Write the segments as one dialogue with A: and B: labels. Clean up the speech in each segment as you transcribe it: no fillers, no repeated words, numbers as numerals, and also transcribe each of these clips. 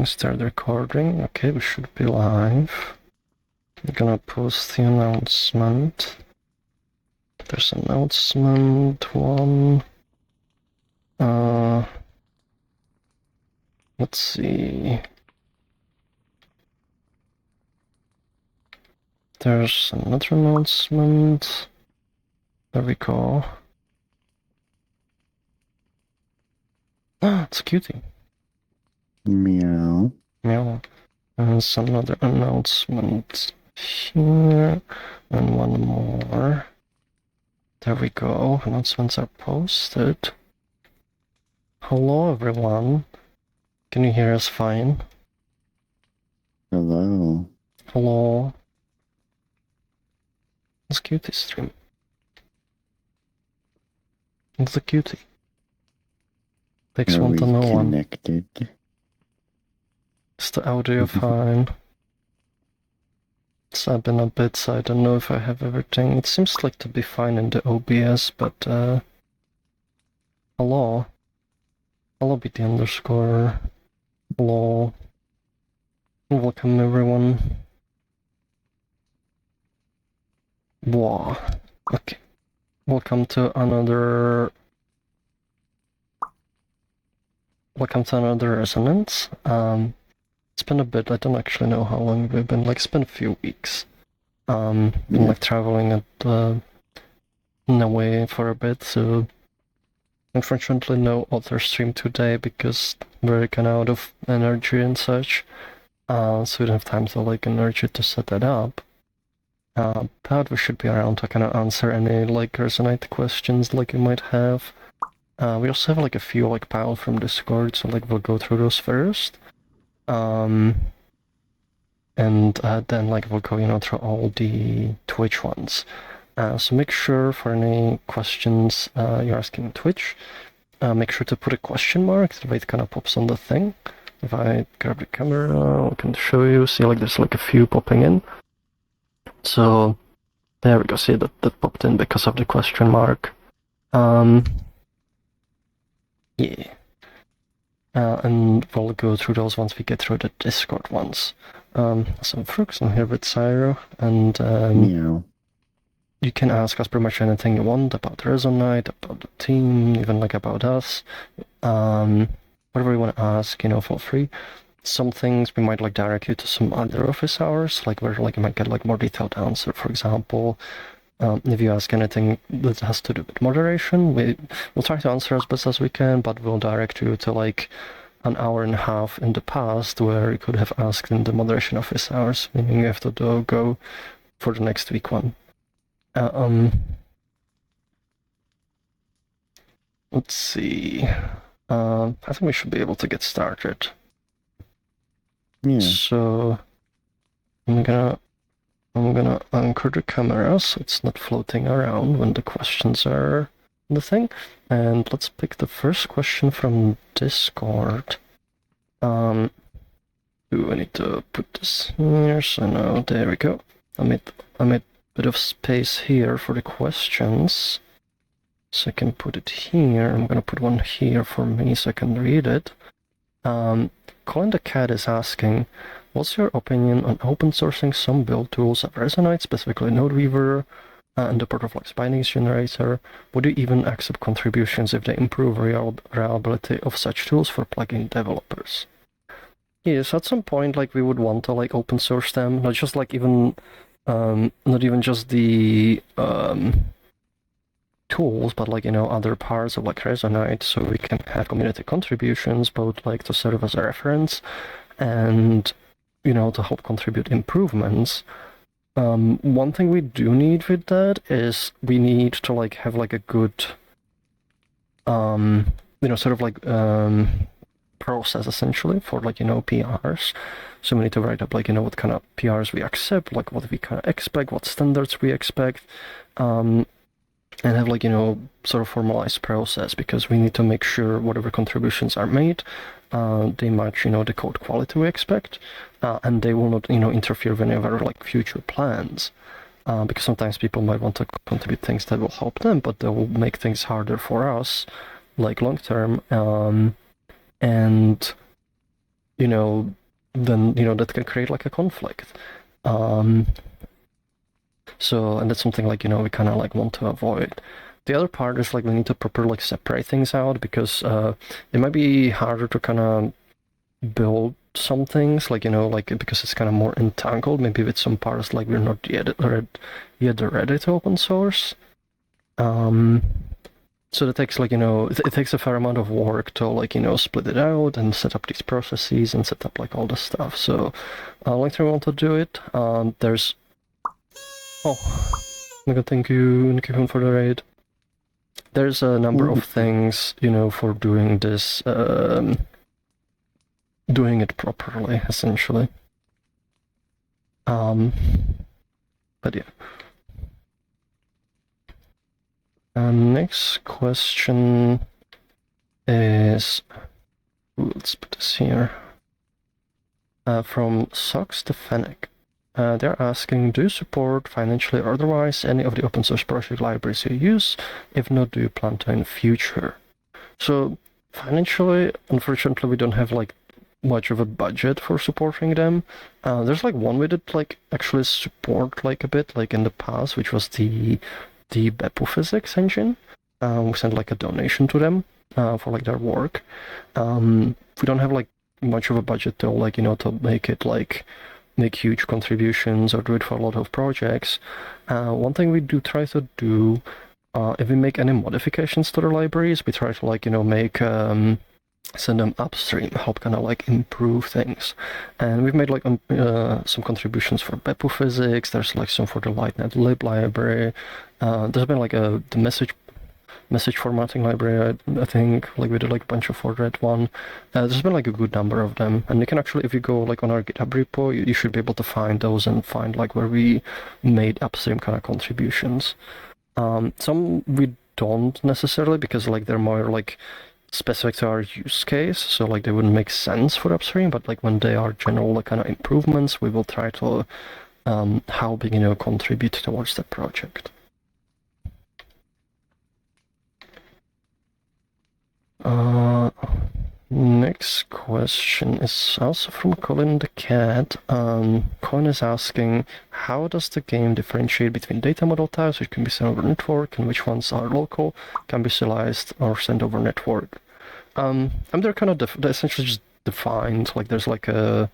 A: start recording. Okay, we should be live. I'm gonna post the announcement. There's announcement one. Let's see. There's another announcement. There we go. Ah, it's a cutie.
B: Meow.
A: Meow. And there's another announcement here. And one more. There we go. Announcements are posted. Hello, everyone. Can you hear us fine?
B: Hello.
A: Hello. It's cutie stream. It's a cutie. Takes
B: Are
A: one
B: we
A: to know one.
B: connected?
A: Is the audio fine? It's been a bit, so I don't know if I have everything. It seems like to be fine in the OBS, but hello. Hello, BT underscore. Hello. Welcome, everyone. Wow. Okay. Welcome to another Resonance. It's been a bit, I don't actually know how long we've been, like, it's been a few weeks. Been like traveling in a way for a bit, so unfortunately no other stream today because we're kinda out of energy and such. So we don't have time to like energy to set that up. But we should be around to kind of answer any like Resonite questions like you might have. We also have like a few like piled from Discord, so like we'll go through those first. And then like we'll go, you know, through all the Twitch ones. So make sure for any questions you're asking on Twitch, make sure to put a question mark, the way it kind of pops on the thing. If I grab the camera, I can show you. See, like there's like a few popping in. So there we go. See that popped in because of the question mark. Yeah. And we'll go through those once we get through the Discord ones. So I'm Froox, I'm here with Cyro, and
B: Meow.
A: you can ask us pretty much anything you want about Resonite, about the team, even like about us. Whatever you want to ask, you know, feel free. Some things we might like direct you to some other office hours, like where like you might get like more detailed answer. For example, if you ask anything that has to do with moderation, we'll try to answer as best as we can, but we'll direct you to like an hour and a half in the past where you could have asked in the moderation office hours, meaning you have to go for the next week one. Let's see. I think we should be able to get started.
B: Yeah.
A: So I'm gonna anchor the camera so it's not floating around when the questions are the thing. And let's pick the first question from Discord. Do I need to put this here? So now there we go. I made a bit of space here for the questions. So I can put it here. I'm gonna put one here for me so I can read it. Colin the Cat is asking, what's your opinion on open sourcing some build tools of Resonite, specifically NodeWeaver and the Portaflux bindings generator? Would you even accept contributions if they improve reliability of such tools for plugin developers? Yes, at some point, like we would want to like open source them, not just like even, not even just the tools, but like, you know, other parts of like Resonite, so we can have community contributions, both like to serve as a reference and, you know, to help contribute improvements. One thing we do need with that is we need to like have like a good, you know, sort of like process essentially for like, you know, PRs. So we need to write up like, you know, what kind of PRs we accept, like what we kind of expect, what standards we expect, and have like, you know, sort of formalized process, because we need to make sure whatever contributions are made, they match, you know, the code quality we expect, and they will not, you know, interfere with any of our like future plans. Because sometimes people might want to contribute things that will help them, but they will make things harder for us, like long term. And then that can create like a conflict. So, and that's something like we kind of like want to avoid. The other part is like we need to properly like separate things out, because it might be harder to kind of build some things like because it's kind of more entangled, maybe with some parts like we're not yet ready to open source. So that takes like it takes a fair amount of work to like split it out and set up these processes and set up like all this stuff. So like we want to do it. There's thank you Nikon for the raid. There's a number of things for doing this, doing it properly, essentially. But yeah. Next question is, let's put this here, from Socks to Fennec. They're asking, do you support financially or otherwise any of the open source project libraries you use? If not, do you plan to in future? So financially, unfortunately, we don't have like much of a budget for supporting them. There's like one we did like actually support like a bit like in the past, which was the Beppu physics engine. We sent like a donation to them for like their work. We don't have like much of a budget to like to make it like make huge contributions or do it for a lot of projects. One thing we do try to do, if we make any modifications to the libraries, we try to like make send them upstream, help kind of like improve things. And we've made like some contributions for Beppu physics. There's like some for the LightNet lib library. There's been like the message formatting library, I think, like we did like a bunch of for that one. There's been like a good number of them, and you can actually, if you go like on our GitHub repo, you should be able to find those and find like where we made upstream kind of contributions. Some we don't necessarily, because like they're more like specific to our use case, so like they wouldn't make sense for upstream, but like when they are general like, kind of improvements, we will try to help contribute towards the project. Next question is also from Colin the Cat. Colin is asking, how does the game differentiate between data model types which can be sent over network and which ones are local, can be serialized or sent over network? And they're kind of they're essentially just defined. Like there's like a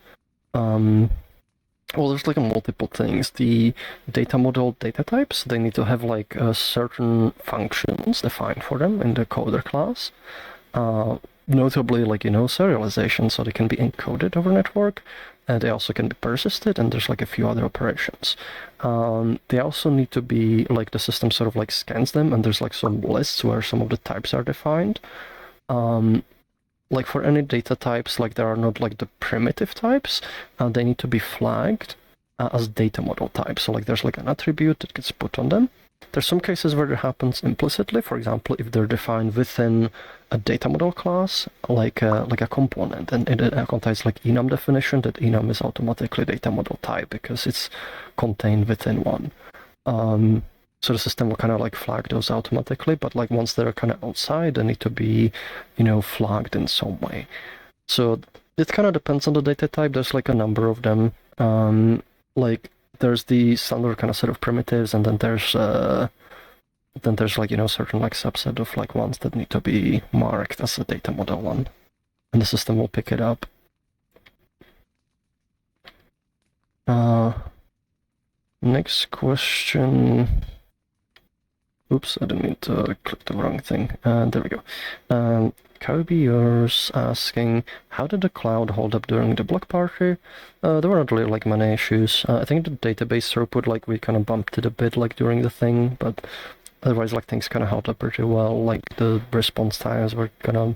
A: there's like a multiple things. The data model data types, they need to have like certain functions defined for them in the coder class. Notably like serialization, so they can be encoded over network, and they also can be persisted, and there's like a few other operations. They also need to be like the system sort of like scans them, and there's like some lists where some of the types are defined. Like for any data types, like there are not like the primitive types, they need to be flagged as data model types. So like there's like an attribute that gets put on them. There's some cases where it happens implicitly. For example, if they're defined within a data model class, like a component, and it contains like enum definition, that enum is automatically data model type because it's contained within one. So the system will kind of like flag those automatically, but like once they're kind of outside, they need to be, flagged in some way. So it kind of depends on the data type. There's like a number of them. Like there's the standard kind of set of primitives, and then there's like certain like subset of like ones that need to be marked as a data model one, and the system will pick it up. Next question. Oops, I didn't mean to click the wrong thing. There we go. Yours asking, how did the cloud hold up during the block party? There were not really like many issues. I think the database throughput, like we kind of bumped it a bit like during the thing, but otherwise like things kind of held up pretty well. Like the response times were kind of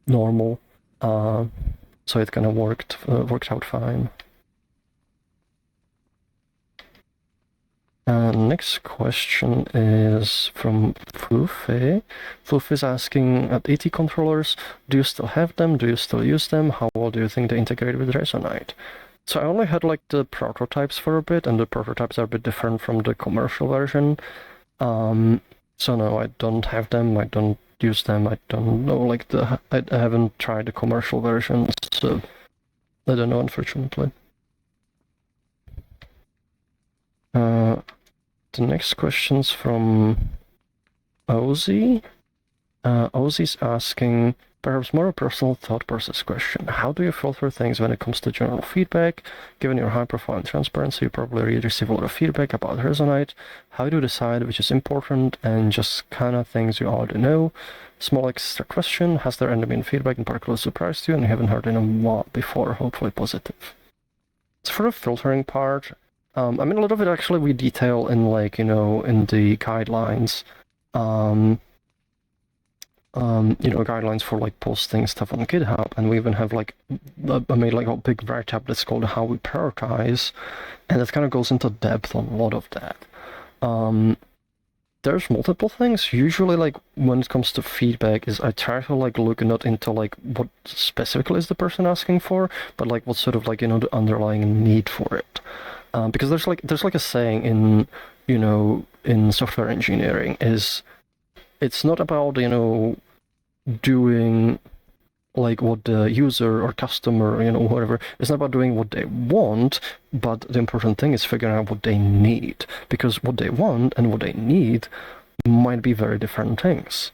A: normal, so it kind of worked out fine. Next question is from Flufe. Flufe is asking, at AT controllers, do you still have them? Do you still use them? How well do you think they integrate with Resonite? So I only had like the prototypes for a bit, and the prototypes are a bit different from the commercial version. So no, I don't have them. I don't use them. I don't know like I haven't tried the commercial version, so I don't know, unfortunately. The next question's from Ozzy. Ozzy's asking, perhaps more a personal thought process question. How do you filter things when it comes to general feedback? Given your high profile and transparency, you probably receive a lot of feedback about Resonite. How do you decide which is important and just kind of things you already know? Small extra question, has there ever been feedback in particular surprised you and you haven't heard in a while before, hopefully positive? So for the filtering part, I mean, a lot of it actually we detail in like, in the guidelines. Guidelines for like posting stuff on GitHub, and we even have like I made like a big write-up that's called how we prioritize, and it kind of goes into depth on a lot of that. There's multiple things. Usually, like when it comes to feedback, is I try to like look not into like what specifically is the person asking for, but like what sort of like the underlying need for it. Because there's like a saying in software engineering is it's not about doing like what the user or customer whatever, it's not about doing what they want, but the important thing is figuring out what they need, because what they want and what they need might be very different things.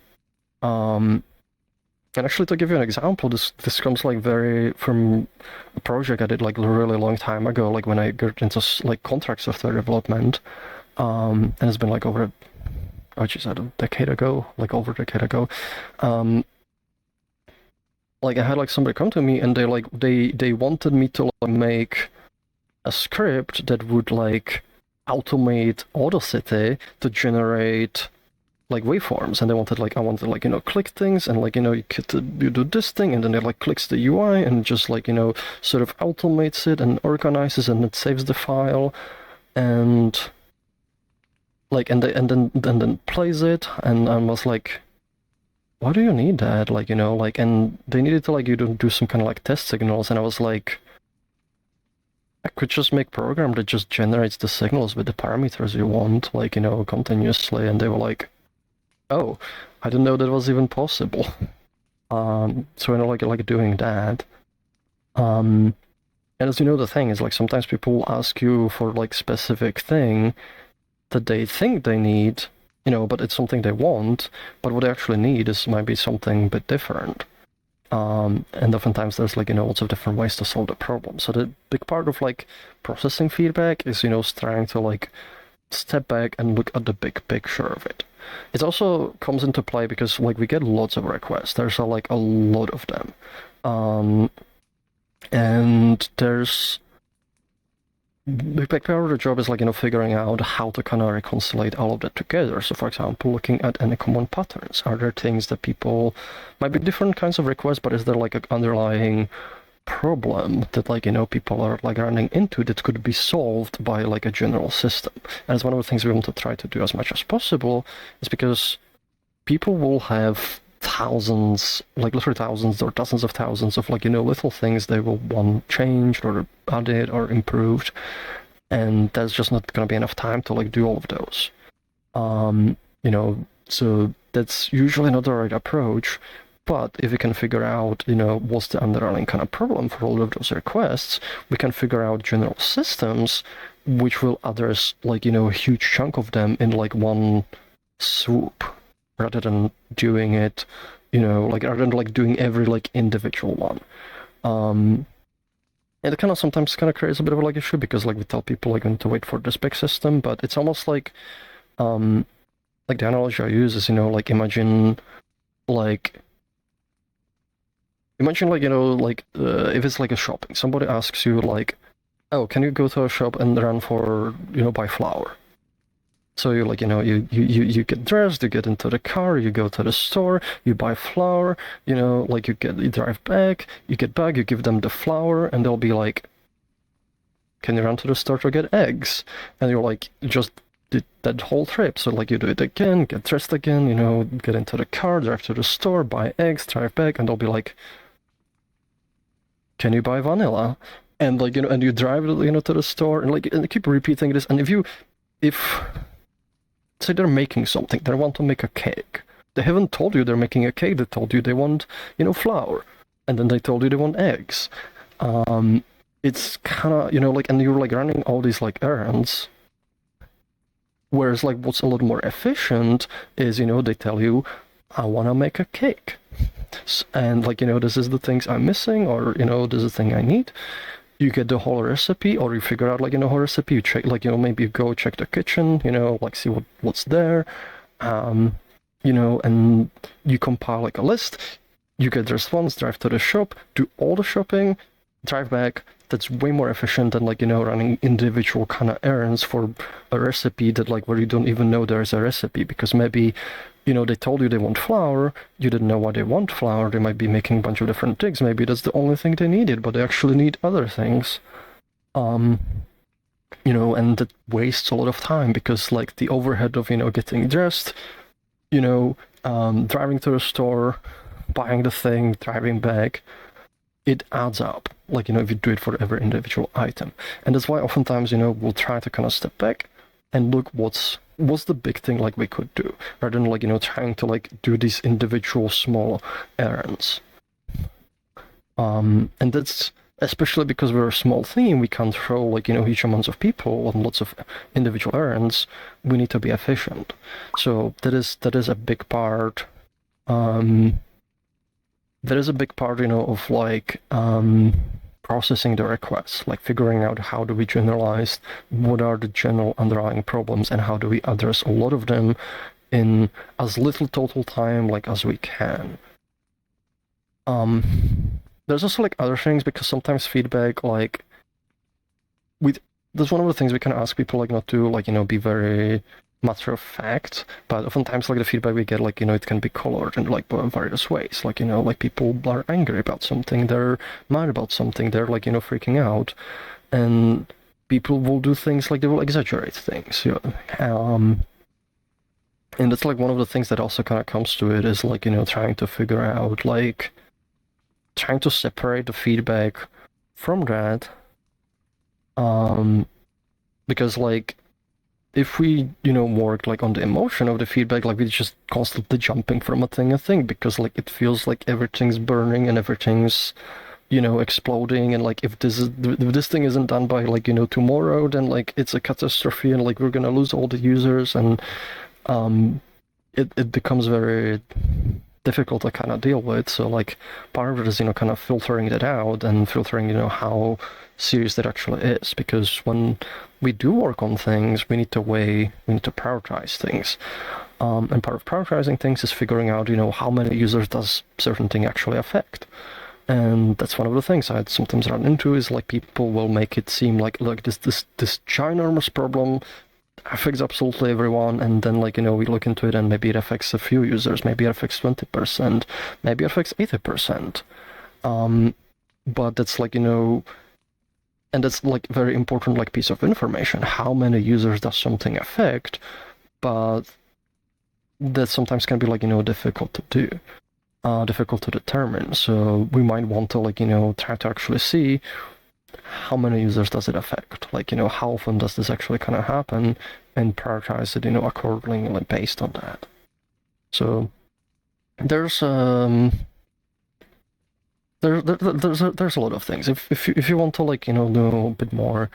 A: And actually, to give you an example, this comes like very from a project I did like a really long time ago, like when I got into like contract software development, and it's been like over a decade ago, like over a decade ago. Like I had like somebody come to me and they wanted me to like make a script that would like automate Audacity to generate like waveforms, and they wanted like I wanted like click things and like you do this thing and then it like clicks the UI and just like sort of automates it and organizes and it saves the file and like and then plays it, and I was like, why do you need that? Like and they needed to like do some kind of like test signals, and I was like, I could just make a program that just generates the signals with the parameters you want, like continuously, and they were like, oh, I didn't know that was even possible. So like doing that. And as the thing is like sometimes people ask you for like specific thing that they think they need, but it's something they want, but what they actually need might be something a bit different. And oftentimes there's like lots of different ways to solve the problem. So the big part of like processing feedback is trying to like step back and look at the big picture of it. It also comes into play because like we get lots of requests. There's like a lot of them, and there's the big part of the job is like figuring out how to kind of reconcile all of that together. So for example, looking at any common patterns. Are there things that people might be different kinds of requests, but is there like an underlying problem that like people are like running into that could be solved by like a general system? And it's one of the things we want to try to do as much as possible, is because people will have thousands, like literally thousands or dozens of thousands of like little things they will want changed or added or improved, and that's just not going to be enough time to like do all of those. So that's usually not the right approach. But if we can figure out, what's the underlying kind of problem for all of those requests, we can figure out general systems which will address like a huge chunk of them in like one swoop, rather than doing it, rather than like doing every like individual one. And it kind of sometimes kind of creates a bit of a like issue, because like we tell people like we need to wait for this big system, but it's almost like the analogy I use is like imagine like if it's like a shopping, somebody asks you like, oh, can you go to a shop and run for buy flour? So you like you get dressed, you get into the car, you go to the store, you buy flour, like you drive back, you get back, you give them the flour, and they'll be like, can you run to the store to get eggs? And you're like, just did that whole trip. So like you do it again, get dressed again, get into the car, drive to the store, buy eggs, drive back, and they'll be like, can you buy vanilla? And like and you drive to the store, and like and keep repeating this. And if say they're making something, they want to make a cake. They haven't told you they're making a cake, they told you they want, flour. And then they told you they want eggs. it's kind of, like, and you're like running all these like errands. Whereas like what's a little more efficient is, they tell you, I want to make a cake. And like, this is the things I'm missing, or, this is the thing I need. You get the whole recipe, or you figure out like, whole recipe, you check, like, maybe you go check the kitchen, like see what's there. And you compile like a list, you get the response, drive to the shop, do all the shopping, drive back. That's way more efficient than like, running individual kind of errands for a recipe that like where you don't even know there's a recipe, because maybe, they told you they want flour, you didn't know why they want flour, they might be making a bunch of different things, maybe that's the only thing they needed, but they actually need other things. And that wastes a lot of time, because like the overhead of, getting dressed, driving to the store, buying the thing, driving back, it adds up. Like, if you do it for every individual item. And that's why oftentimes, we'll try to kind of step back and look what's the big thing like we could do, rather than like, trying to like do these individual small errands. And that's especially because we're a small team, we can't throw like, huge amounts of people on lots of individual errands. We need to be efficient. So that is a big part. There is a big part, of like processing the requests, like figuring out how do we generalize, what are the general underlying problems, and how do we address a lot of them in as little total time like as we can. There's also like other things, because sometimes feedback, like that's one of the things we can ask people like not to like, be very matter of fact, but oftentimes like the feedback we get, like, it can be colored in like various ways, like, like people are angry about something, they're mad about something, they're like, freaking out, and people will do things like they will exaggerate things, and that's like one of the things that also kind of comes to it, is like, trying to figure out, like, trying to separate the feedback from that, because like if we, work like on the emotion of the feedback, like we're just constantly jumping from a thing, because like it feels like everything's burning and everything's, exploding, and like if this thing isn't done by like, tomorrow, then like it's a catastrophe, and like we're gonna lose all the users, and it becomes very difficult to kind of deal with. So like part of it is, kind of filtering that out, and filtering, how serious that actually is, because when we do work on things, we need to prioritize things. And part of prioritizing things is figuring out, how many users does certain thing actually affect. And that's one of the things I sometimes run into, is like people will make it seem like this ginormous problem affects absolutely everyone, and then like, we look into it and maybe it affects a few users, maybe it affects 20%, maybe it affects 80%. But that's like, and that's like very important like piece of information. How many users does something affect? But that sometimes can be like, difficult to do, difficult to determine. So we might want to like, try to actually see how many users does it affect? Like, how often does this actually kind of happen, and prioritize it, accordingly, like based on that. So there's there's a lot of things. If you want to like, know a bit more,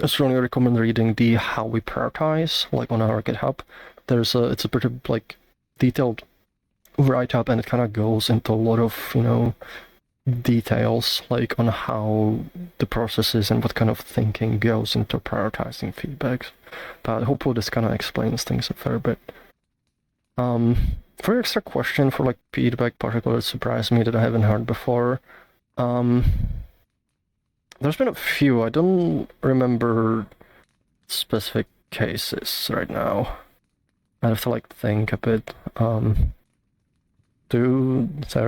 A: I strongly recommend reading the How We Prioritize, like on our GitHub. It's a pretty like detailed write-up, and it kind of goes into a lot of, details like on how the process is and what kind of thinking goes into prioritizing feedbacks. But hopefully this kind of explains things a fair bit. For your extra question for like feedback particularly surprised me that I haven't heard before. There's been a few. I don't remember specific cases right now. I have to like think a bit. Sarah,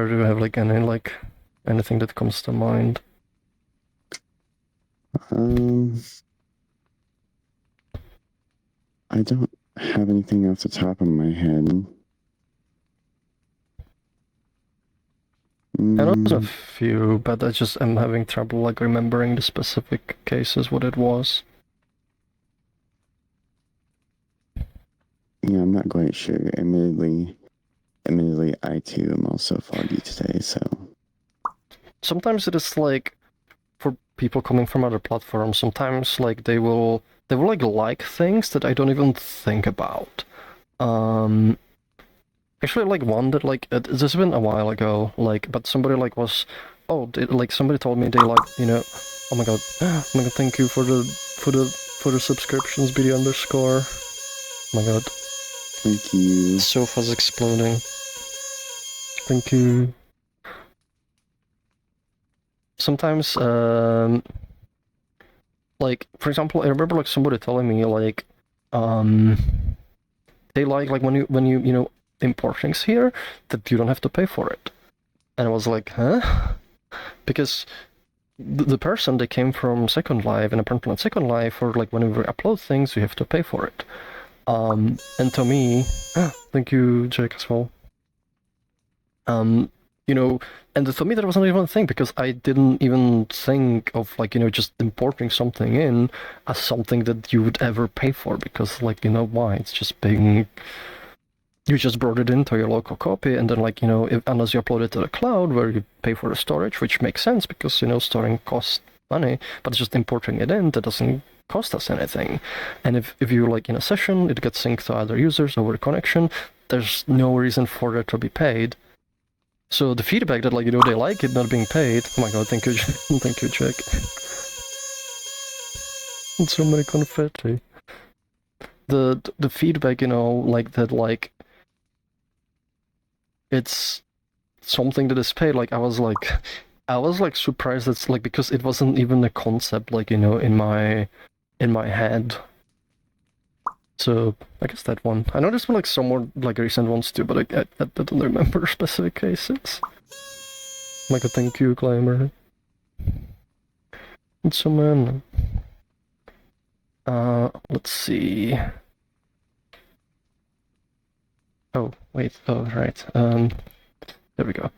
A: do you have like anything that comes to mind?
B: I don't have anything off the top of my head.
A: I know there's a few, but I'm having trouble like remembering the specific cases, what it was.
B: Yeah, I'm not quite sure. Admittedly, I too am also foggy today, so.
A: sometimes it is like for people coming from other platforms, sometimes like they will like things that I don't even think about. Actually, like one that like this has been a while ago, like, but somebody like was, like somebody told me they like, oh my god, thank you for the subscriptions, BD underscore. Oh my god,
B: Thank you.
A: sofa's exploding. Thank you. Sometimes, like for example, I remember like somebody telling me like, they like when you import things here that you don't have to pay for it, and I was like, huh? Because the person they came from Second Life, and apparently on Second Life, or like whenever we upload things, you have to pay for it. And to me, thank you, Jake, as well. And to me that wasn't even a thing because I didn't even think of like just importing something in as something that you would ever pay for because like why it's just being. You just brought it into your local copy, and then like unless you upload it to the cloud where you pay for the storage, which makes sense because storing costs money, but just importing it in that doesn't cost us anything. And if you like in a session, it gets synced to other users over the connection. There's no reason for it to be paid. So the feedback that like they like it not being paid. Oh my god, thank you, thank you, Jack. And so many confetti. The feedback, like that, like it's something that is paid. Like I was like surprised that's like because it wasn't even a concept like in my head. So I guess that one. I know there's been like some more like recent ones too, but I don't remember specific cases. Like a thank you, Glamour. And so man. Let's see. Oh wait. Oh right. There we go.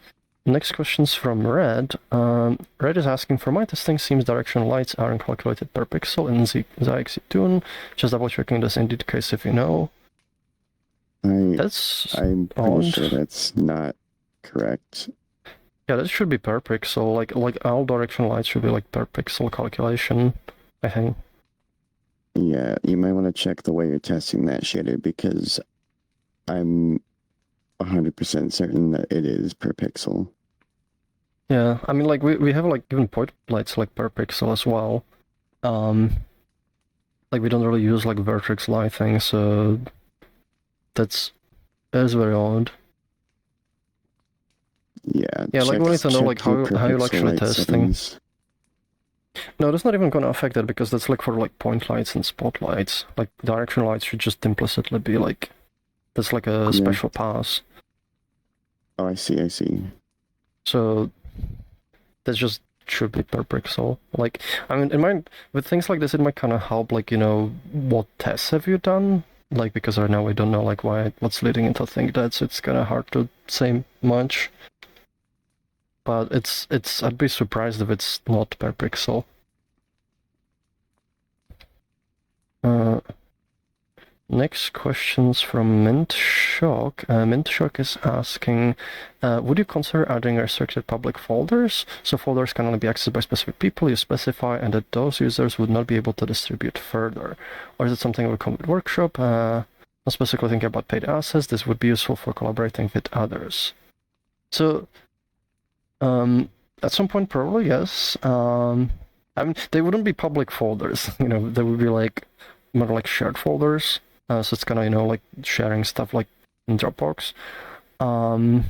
A: Next question's from Red. Red is asking, for my testing, seems directional lights aren't calculated per pixel in Zyxitune. Just double checking this indeed case if you know.
B: I'm
A: odd.
B: pretty sure that's not correct.
A: Yeah, that should be per pixel. Like all directional lights should be like per pixel calculation, I think.
B: Yeah, you might want to check the way you're testing that shader because I'm 100% certain that it is per pixel.
A: Yeah, I mean, like we have like even point lights like per pixel as well. Like we don't really use like vertex lighting, so that is very odd.
B: Yeah.
A: Yeah, like we need to know like how
B: your
A: you actually testing.
B: settings.
A: No, that's not even gonna affect that because that's like for like point lights and spotlights. Like directional lights should just implicitly be like that's like a special pass.
B: Oh, I see.
A: So that just should be per pixel. Like I mean, it might with things like this, it might kind of help. Like what tests have you done? Like because right now we don't know like what's leading into think that, so it's kind of hard to say much. But it's I'd be surprised if it's not per pixel. Next question's from Mint Shock. Mint Shock is asking, would you consider adding restricted public folders? So folders can only be accessed by specific people you specify and that those users would not be able to distribute further. Or is it something that would come with Workshop? Not specifically thinking about paid assets, this would be useful for collaborating with others. So, at some point probably yes. I mean, they wouldn't be public folders, they would be like more like shared folders. So it's kind of like sharing stuff like in Dropbox, and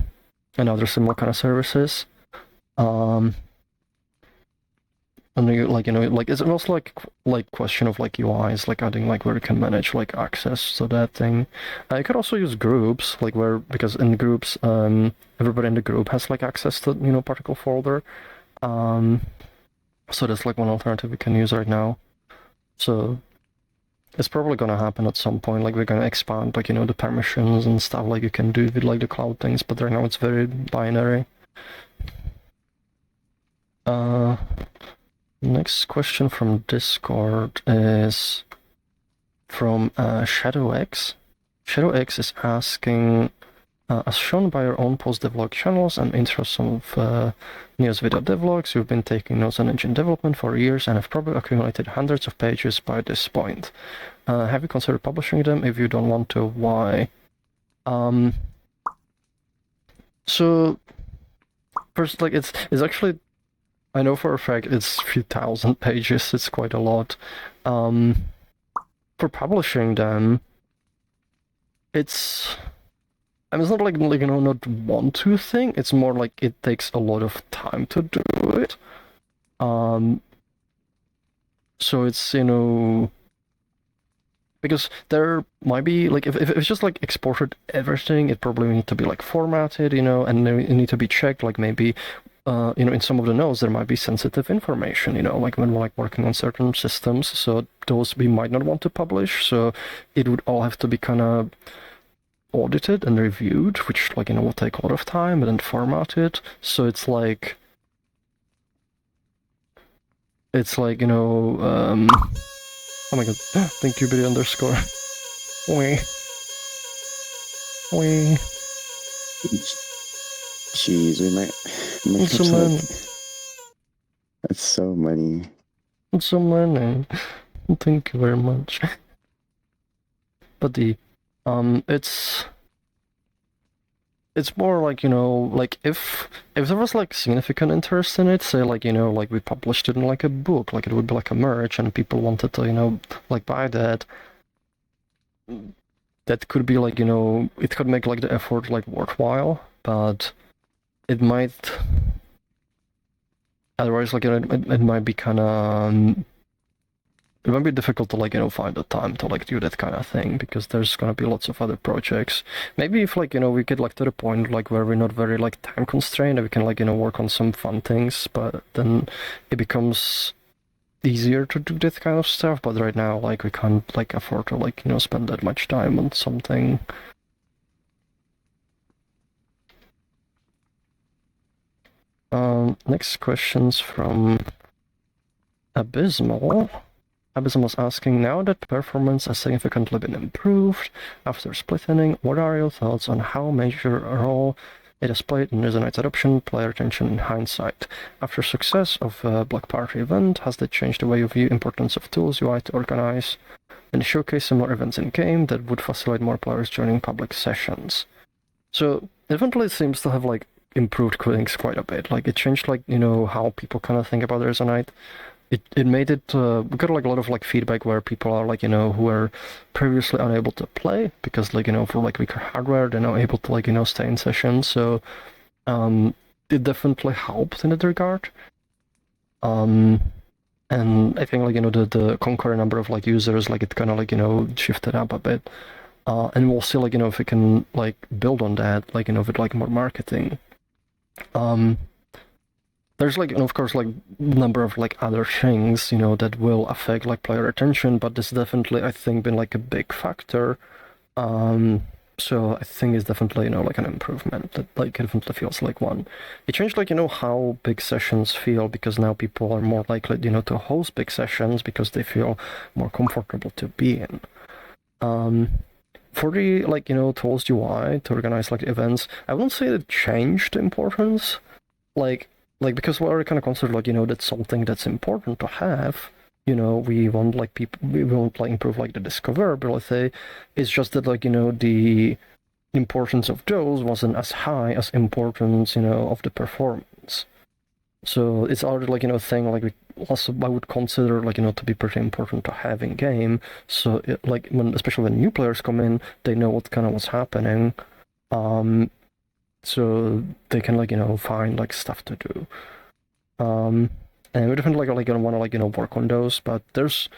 A: other similar kind of services. And like it's also like question of like UIs, like adding like where you can manage like access to that thing. You could also use groups, like because in groups, everybody in the group has like access to particle folder. So that's like one alternative we can use right now. So it's probably gonna happen at some point, like we're gonna expand like the permissions and stuff like you can do with like the cloud things, but right now it's very binary. Next question from Discord is from ShadowX. ShadowX is asking, As shown by your own post-devlog channels and interests of news video devlogs, you've been taking notes on engine development for years and have probably accumulated hundreds of pages by this point. Have you considered publishing them? If you don't want to, why? So first, like it's actually, I know for a fact it's a few thousand pages. It's quite a lot. For publishing them, it's not like not want to thing. It's more like it takes a lot of time to do it. So it's because there might be like if it's just like exported everything, it probably need to be like formatted, and it need to be checked. Like maybe in some of the nodes there might be sensitive information, like when we're like working on certain systems. So those we might not want to publish. So it would all have to be kind of audited and reviewed, which will take a lot of time, and then formatted. So it's like oh my god, thank you Billy underscore. Wee.
B: Jeez, we might
A: It's
B: have
A: so
B: to,
A: many.
B: that's so many.
A: It's so many. Thank you very much. But it's more like like if there was like significant interest in it, say like like we published it in like a book, like it would be like a merch and people wanted to like buy that, that could be like it could make like the effort like worthwhile. But it might otherwise like it might be kind of it might be difficult to like find the time to like do that kind of thing, because there's gonna be lots of other projects. Maybe if like we get like to the point like where we're not very like time constrained, and we can like work on some fun things, but then it becomes easier to do that kind of stuff. But right now like we can't like afford to like spend that much time on something. Next question's from Abysmal. Abysmal's asking, now that performance has significantly been improved after splitting, what are your thoughts on how major a role it has played in Resonite's adoption, player retention in hindsight? After success of a Black Party event, has that changed the way you view importance of tools UI to organize and showcase similar events in-game that would facilitate more players joining public sessions? So, definitely seems to have like improved things quite a bit. Like it changed like how people kind of think about Resonite. It made it we got like a lot of like feedback where people are like who were previously unable to play because like for like weaker hardware they're now able to like stay in session. So it definitely helped in that regard. And I think like the concurrent number of like users, like it kind of like shifted up a bit. And we'll see like if we can like build on that, like with like more marketing. There's like, of course, like number of like other things, that will affect like player retention, but this definitely, I think, been like a big factor. So I think it's definitely, like an improvement that like definitely feels like one. It changed like, how big sessions feel, because now people are more likely, to host big sessions because they feel more comfortable to be in. For the like, tools UI to organize like events, I wouldn't say it changed the importance. Like because we already kind of consider like that's something that's important to have. We want like we won't like improve like the discoverability. It's just that like the importance of those wasn't as high as importance of the performance. So it's already like thing like we also I would consider like to be pretty important to have in game. So it, like especially when new players come in, they know what's happening. So they can like find like stuff to do. And we definitely like want to like work on those, but there's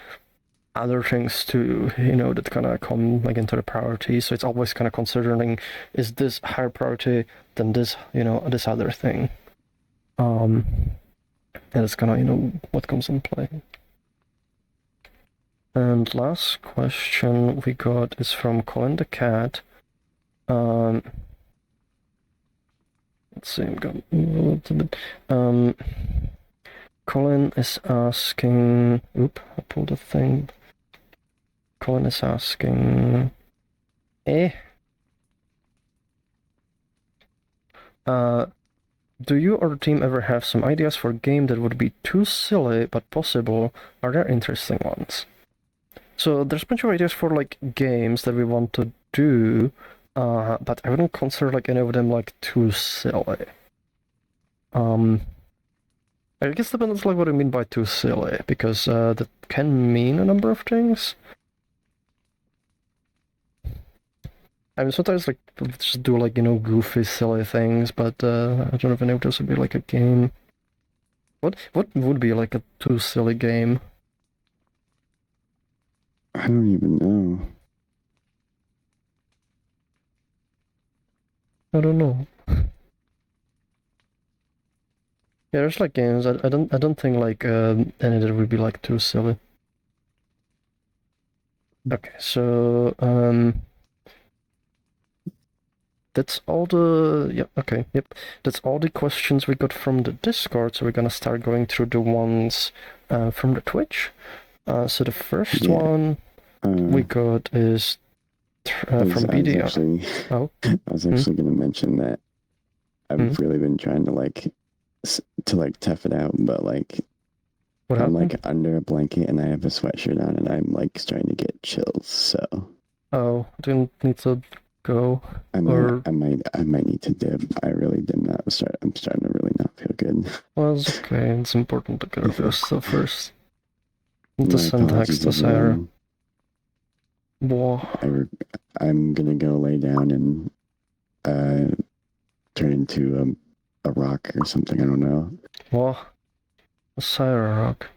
A: other things too that kind of come like into the priority. So it's always kind of considering, is this higher priority than this this other thing. And it's kind of what comes in play. And last question we got is from Colin the Cat. Let's see, I'm going a little bit. Colin is asking. Oop, I pulled a thing. Colin is asking. Do you or the team ever have some ideas for a game that would be too silly but possible? Are there interesting ones? So there's a bunch of ideas for like games that we want to do, but I wouldn't consider like any of them like too silly. I guess it depends like what I mean by too silly, because that can mean a number of things. I mean, sometimes like people just do like goofy, silly things, but I don't know if any of those would be like a game. What would be like a too silly game?
B: I don't even know.
A: I don't know. Yeah, there's like games. I don't think like any that would be like too silly. Okay, so that's all the yep. Okay, yep. That's all the questions we got from the Discord. So we're gonna start going through the ones from the Twitch. So the first one we got is from BD.
B: I was actually going to mention that I've really been trying to like tough it out, but like
A: what
B: I'm
A: happened?
B: like under a blanket and I have a sweatshirt on and I'm like starting to get chills. So
A: do you need to go?
B: I might need to dip. I really did not start. I'm starting to really not feel good.
A: Well, it's okay. It's important to get your stuff first.
B: My
A: To send text to Sarah.
B: I'm gonna go lay down and turn into a rock or something. I don't know.
A: What? A Sarah rock.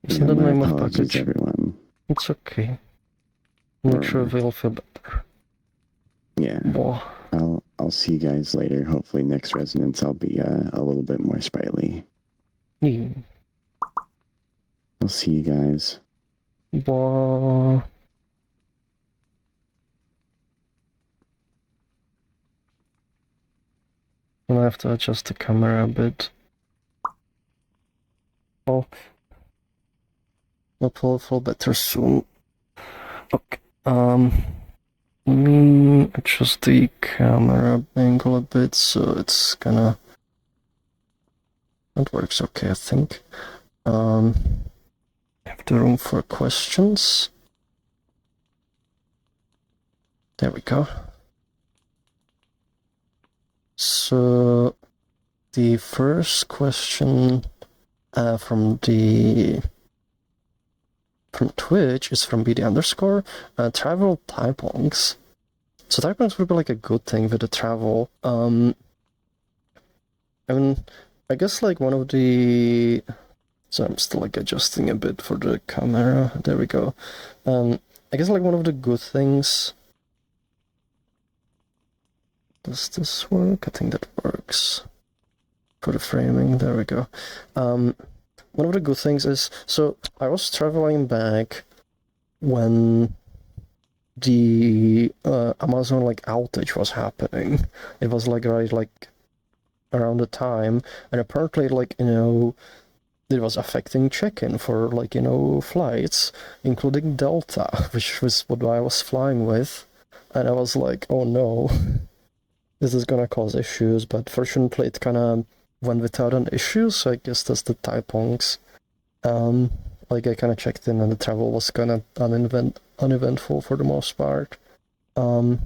B: Isn't the name of package? Everyone.
A: It's okay. I'm sure we'll feel better.
B: Yeah.
A: Whoa.
B: I'll see you guys later. Hopefully next Resonance I'll be a little bit more sprightly.
A: Yeah.
B: I'll see you guys.
A: Whoa. I have to adjust the camera a bit. Oh. I'll feel better soon. Okay. Let me adjust the camera angle a bit so it's gonna. That works okay, I think. I have the room for questions. There we go. So the first question from Twitch is from BD underscore travel typelongs. So typelongs would be like a good thing with the travel. I mean, I guess like one of the. So I'm still like adjusting a bit for the camera. There we go. I guess like one of the good things. Does this work? I think that works. For the framing, there we go. One of the good things is, so I was traveling back when the Amazon like outage was happening. It was like right like around the time, and apparently like it was affecting check-in for like flights, including Delta, which was what I was flying with, and I was like, oh no, this is gonna cause issues. But fortunately, it kind of went without an issue, so I guess that's the typongs. Like I kind of checked in and the travel was kind of uneventful for the most part. And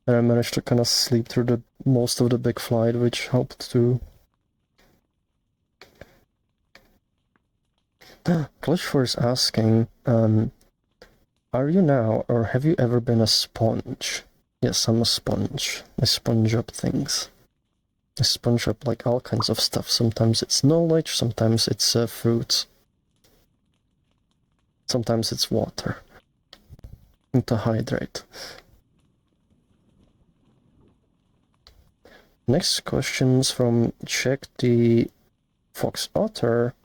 A: I managed to kind of sleep through the most of the big flight, which helped too. Glitch4 is asking, are you now or have you ever been a sponge? Yes, I'm a sponge. I sponge up things. I sponge up like all kinds of stuff. Sometimes it's knowledge, sometimes it's fruits. Sometimes it's water. And to hydrate. Next question's from Check the Fox Otter.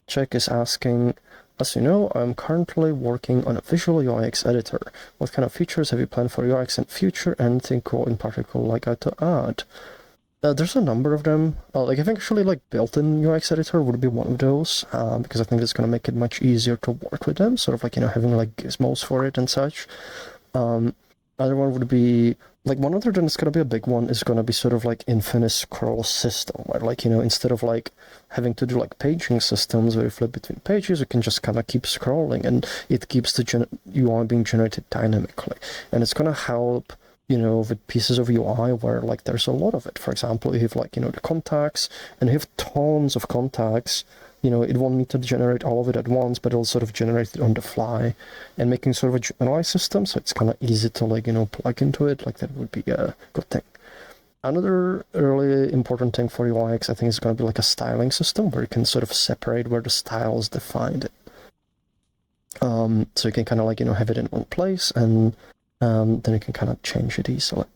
A: Check is asking, as you know, I'm currently working on a visual UX editor. What kind of features have you planned for UX in future? Anything cool in particular like to add? There's a number of them. Like I think actually like built-in UX editor would be one of those, because I think it's gonna make it much easier to work with them. Sort of like having like gizmos for it and such. Other one would be like one other than it's gonna be a big one is gonna be sort of like infinite scroll system, where like, you know, instead of like having to do like paging systems where you flip between pages, you can just kind of keep scrolling and it keeps the UI being generated dynamically. And it's gonna help, you know, with pieces of UI where like there's a lot of it. For example, you have like, you know, the contacts and you have tons of contacts. You know, it won't need to generate all of it at once, but it'll sort of generate it on the fly and making sort of a generalized system, so it's kind of easy to like, you know, plug into it. Like that would be a good thing. Another really important thing for UX, I think, is going to be like a styling system where you can sort of separate where the style is defined. So you can kind of like, you know, have it in one place and then you can kind of change it easily.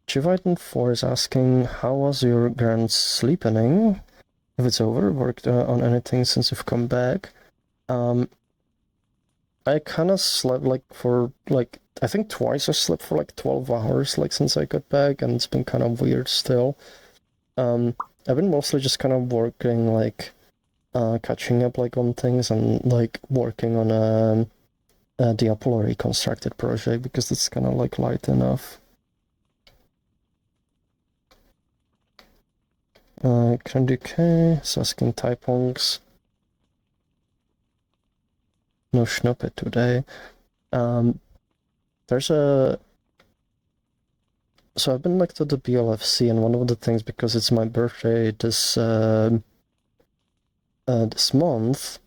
A: Chiviten 4 is asking, how was your grand sleepening? If it's over, worked on anything since you've come back? I kind of slept like for like, I think twice I slept for like 12 hours like since I got back, and it's been kind of weird still. I've been mostly just kind of working like catching up like on things and like working on the Apollo reconstructed project because it's kind of like light enough. Candy K, Saskin Taipongs. No Schnuppet today. There's a... So I've been like to the BLFC, and one of the things, because it's my birthday this this month,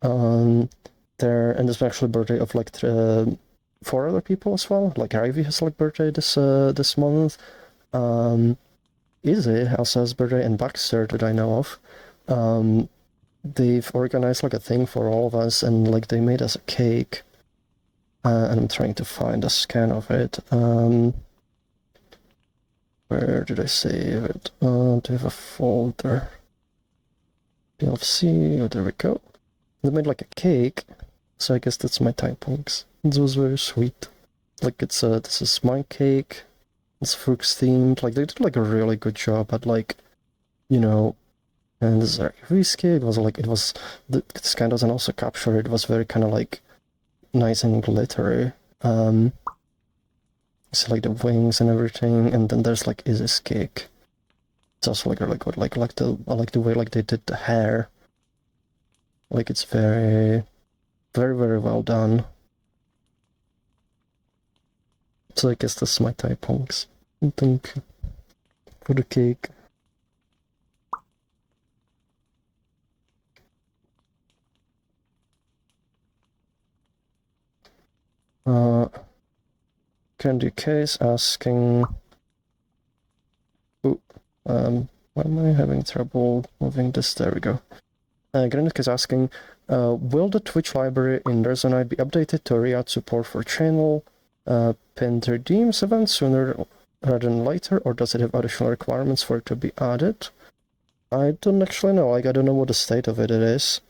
A: there, and it's actually birthday of like 4 other people as well. Like Ivy has like birthday this month. Izzy also has birthday, and Baxter that I know of. They've organized like a thing for all of us, and like they made us a cake. And I'm trying to find a scan of it. Where did I save it? Do I have a folder? BLFC, oh, there we go. They made like a cake, so I guess that's my typings. This was very sweet. Like it's this is my cake. It's Froox themed. Like they did like a really good job at like, you know, and this is Ivy's cake. It was like, it was, the scan doesn't also capture it. It was very kind of like nice and glittery. So like the wings and everything, and then there's like Izzy's cake. It's also like really good. Like I like the way like they did the hair. Like it's very, very, very well done. So I guess that's my typings. Thank you for the cake. Candy Case asking, why am I having trouble moving this? There we go. Granit is asking, will the Twitch library in Resonite be updated to re-add support for channel pinned redeems events sooner rather than later, or does it have additional requirements for it to be added? I don't actually know. Like, I don't know what the state of it is.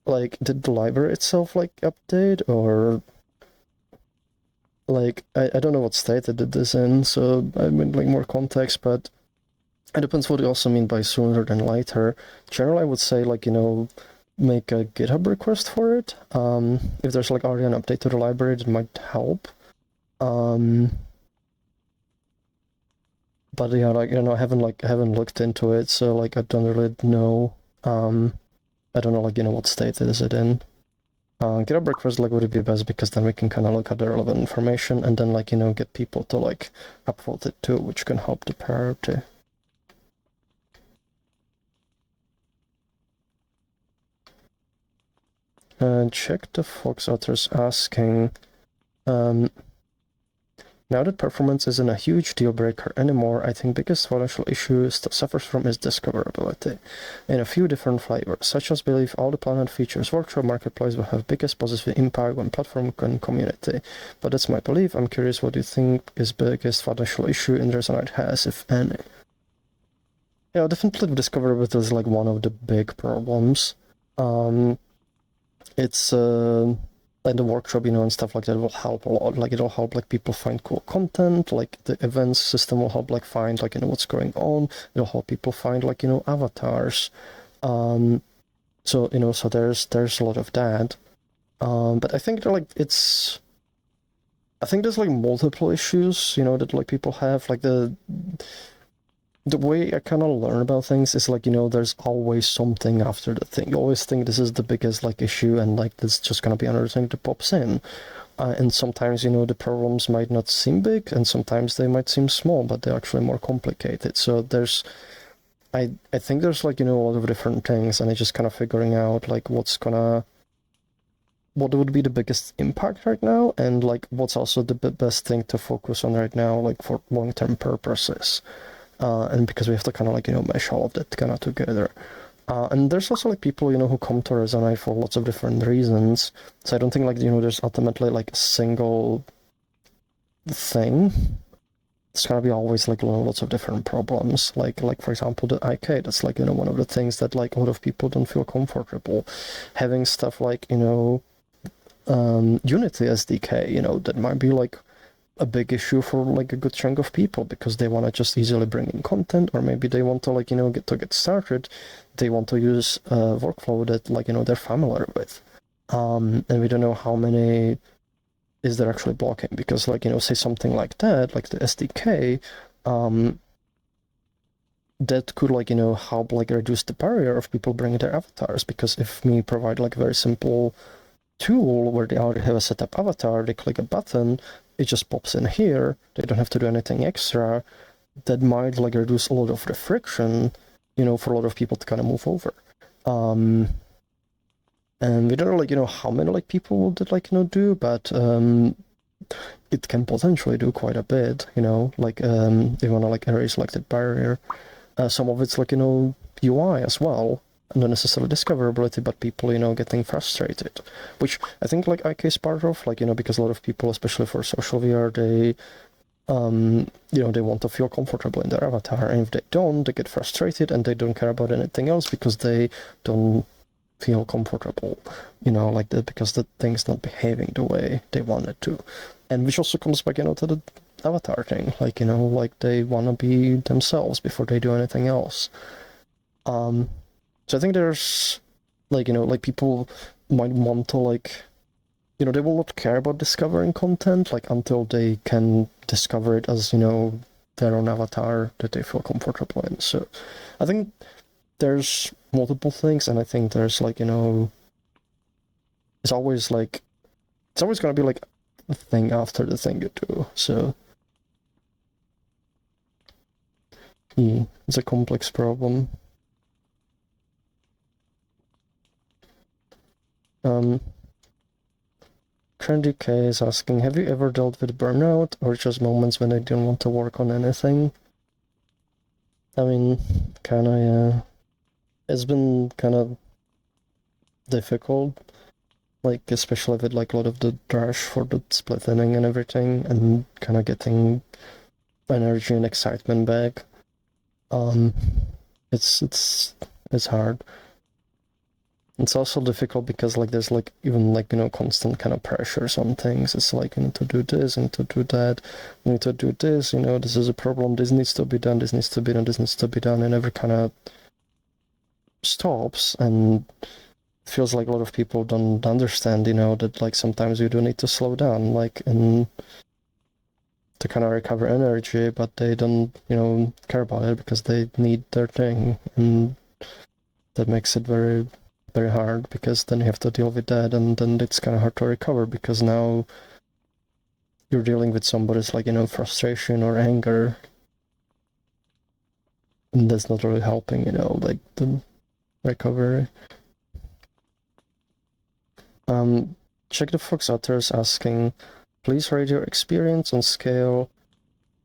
A: Like, did the library itself like update, or like I don't know what state it did this in, so I mean like more context, but it depends what you also mean by sooner than later. Generally, I would say like, you know, make a GitHub request for it. If there's like already an update to the library, that might help. But yeah, like, you know, I haven't looked into it, so like I don't really know. I don't know like, you know, what state is it in. GitHub request like would be best, because then we can kind of look at the relevant information and then like, you know, get people to like upvote it too, which can help the priority. Check the Fox authors asking, now that performance isn't a huge deal breaker anymore, I think biggest financial issue still suffers from is discoverability in a few different flavors, such as believe all the planned features workshop marketplace will have biggest positive impact on platform and community. But that's my belief. I'm curious what you think is biggest financial issue in Resonite has, if any. Yeah, definitely discoverability is like one of the big problems. It's like the workshop, you know, and stuff like that will help a lot. Like it'll help like people find cool content, like the events system will help like find like, you know, what's going on. It'll help people find like, you know, avatars. So so there's a lot of that. But I think I think there's like multiple issues, that like people have. Like the way I kind of learn about things is like, there's always something after the thing. You always think this is the biggest like issue, and like this just gonna be another thing that pops in. And sometimes, the problems might not seem big, and sometimes they might seem small, but they're actually more complicated. So I think there's like, a lot of different things, and it's just kind of figuring out like what would be the biggest impact right now, and like what's also the best thing to focus on right now, like for long-term purposes. And because we have to kind of like, mesh all of that kind of together. And there's also like people, who come to Resonite for lots of different reasons. So I don't think like, there's ultimately like a single thing. It's gonna be always like lots of different problems. Like for example, the IK, that's like, one of the things that like a lot of people don't feel comfortable. Having stuff like, Unity SDK, that might be like a big issue for like a good chunk of people because they want to just easily bring in content, or maybe they want to like get started, they want to use a workflow that like they're familiar with, and we don't know how many is there actually blocking, because like say something like that, like the SDK, that could like help like reduce the barrier of people bringing their avatars, because if we provide like a very simple tool where they already have a setup avatar, they click a button, it just pops in here, they don't have to do anything extra, that might like reduce a lot of the friction, for a lot of people to kind of move over. And we don't know like, how many like people will that like, do, but it can potentially do quite a bit, like if you want to like erase like that barrier. Some of it's like, UI as well, not necessarily discoverability, but people, getting frustrated, which I think like IK is part of, like, because a lot of people, especially for social VR, they, they want to feel comfortable in their avatar, and if they don't, they get frustrated and they don't care about anything else because they don't feel comfortable, like that, because the thing's not behaving the way they want it to. And which also comes back, to the avatar thing, like, like they want to be themselves before they do anything else. So I think there's like, like people might want to like, they will not care about discovering content like until they can discover it as, their own avatar that they feel comfortable in. So I think there's multiple things, and I think there's like, it's always gonna be like a thing after the thing you do. So yeah, it's a complex problem. Trendy K is asking, have you ever dealt with burnout, or just moments when I don't want to work on anything? I mean, kinda, yeah. It's been kind of difficult, like, especially with like a lot of the rush for the splitting and everything, and kind of getting energy and excitement back. It's hard. It's also difficult because like there's like even like constant kind of pressures on things. It's like you need to do this and to do that, you need to do this, this is a problem, this needs to be done, this needs to be done, this needs to be done, and never kind of stops. And it feels like a lot of people don't understand, that like sometimes you do need to slow down, like, and to kind of recover energy, but they don't care about it because they need their thing, and that makes it very very hard, because then you have to deal with that, and then it's kind of hard to recover because now you're dealing with somebody's like frustration or anger, and that's not really helping like the recovery. Check the Froox authors asking, please rate your experience on scale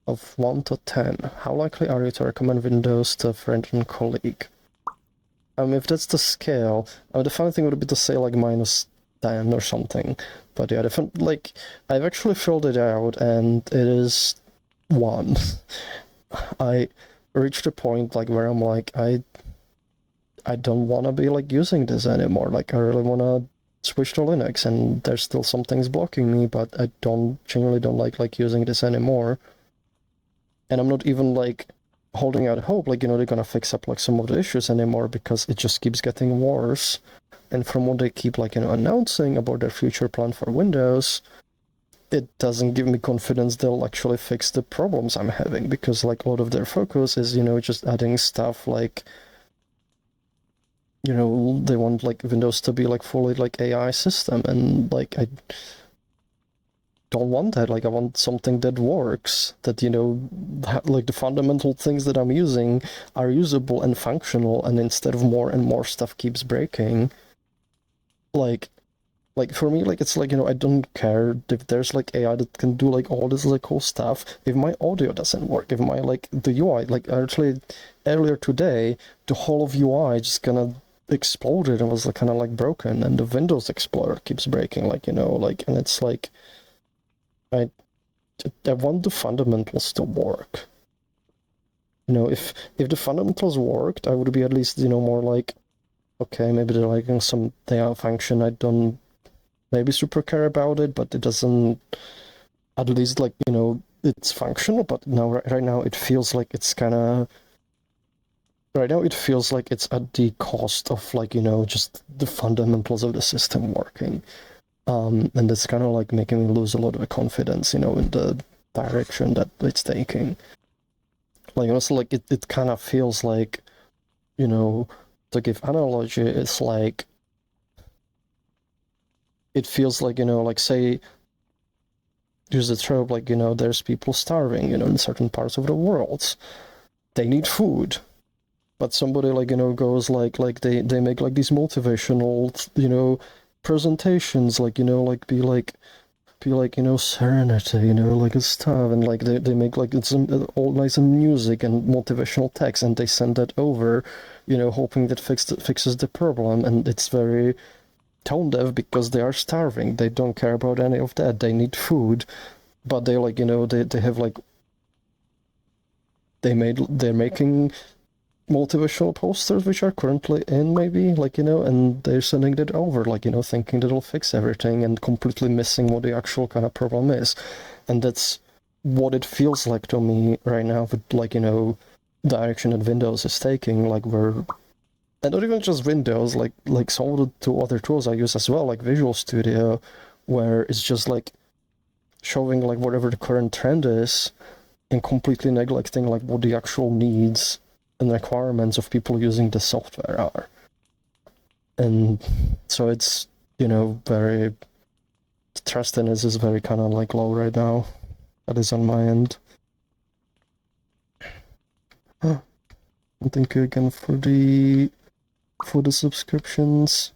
A: of 1 to 10. How likely are you to recommend Windows to a friend and colleague? If that's the scale, the funny thing would be to say like -10 or something. But yeah, like, I've actually filled it out, and it is 1. I reached a point like where I'm like, I don't want to be like using this anymore. Like, I really want to switch to Linux, and there's still some things blocking me, but I genuinely don't like using this anymore. And I'm not even like holding out hope, like, they're gonna fix up like some of the issues anymore, because it just keeps getting worse. And from what they keep like, announcing about their future plan for Windows, it doesn't give me confidence they'll actually fix the problems I'm having, because like a lot of their focus is, just adding stuff like, they want like Windows to be like fully like AI system, and like I don't want that. Like I want something that works, that like the fundamental things that I'm using are usable and functional, and instead of more and more stuff keeps breaking, like for me, like it's like, I don't care if there's like AI that can do like all this like cool stuff. If my audio doesn't work, if my like the UI, like actually earlier today, the whole of UI just kind of exploded and was like kind of like broken, and the Windows Explorer keeps breaking, like, like, and it's like I want the fundamentals to work. If the fundamentals worked, I would be at least, more like, okay, maybe they're like some AI function I don't maybe super care about it, but it doesn't, at least like, it's functional. But now, right now, it feels like it's kind of, right now it feels like it's at the cost of like, just the fundamentals of the system working. And it's kind of like making me lose a lot of confidence, in the direction that it's taking. Like, also, like, it kind of feels like, to give analogy, it's like, it feels like, like, say, use the trope, like, there's people starving, in certain parts of the world. They need food. But somebody, like, goes, like they make, like, these motivational, presentations, like, like, be like, serenity, like, and stuff. And, like, they make, like, it's all nice and music and motivational text, and they send that over, hoping that fixes the problem. And it's very tone deaf, because they are starving. They don't care about any of that. They need food. But they, like, they have, like, they're making motivational posters, which are currently in, maybe, like, and they're sending that over, like, thinking that it'll fix everything, and completely missing what the actual kind of problem is. And that's what it feels like to me right now, with, like, direction that Windows is taking, like, and not even just Windows, like some of the two other tools I use as well, like Visual Studio, where it's just like showing like whatever the current trend is, and completely neglecting like what the actual needs and requirements of people using the software are. And so it's, very, the trust in it is very kind of like low right now. That is on my end. Thank you again for the subscriptions.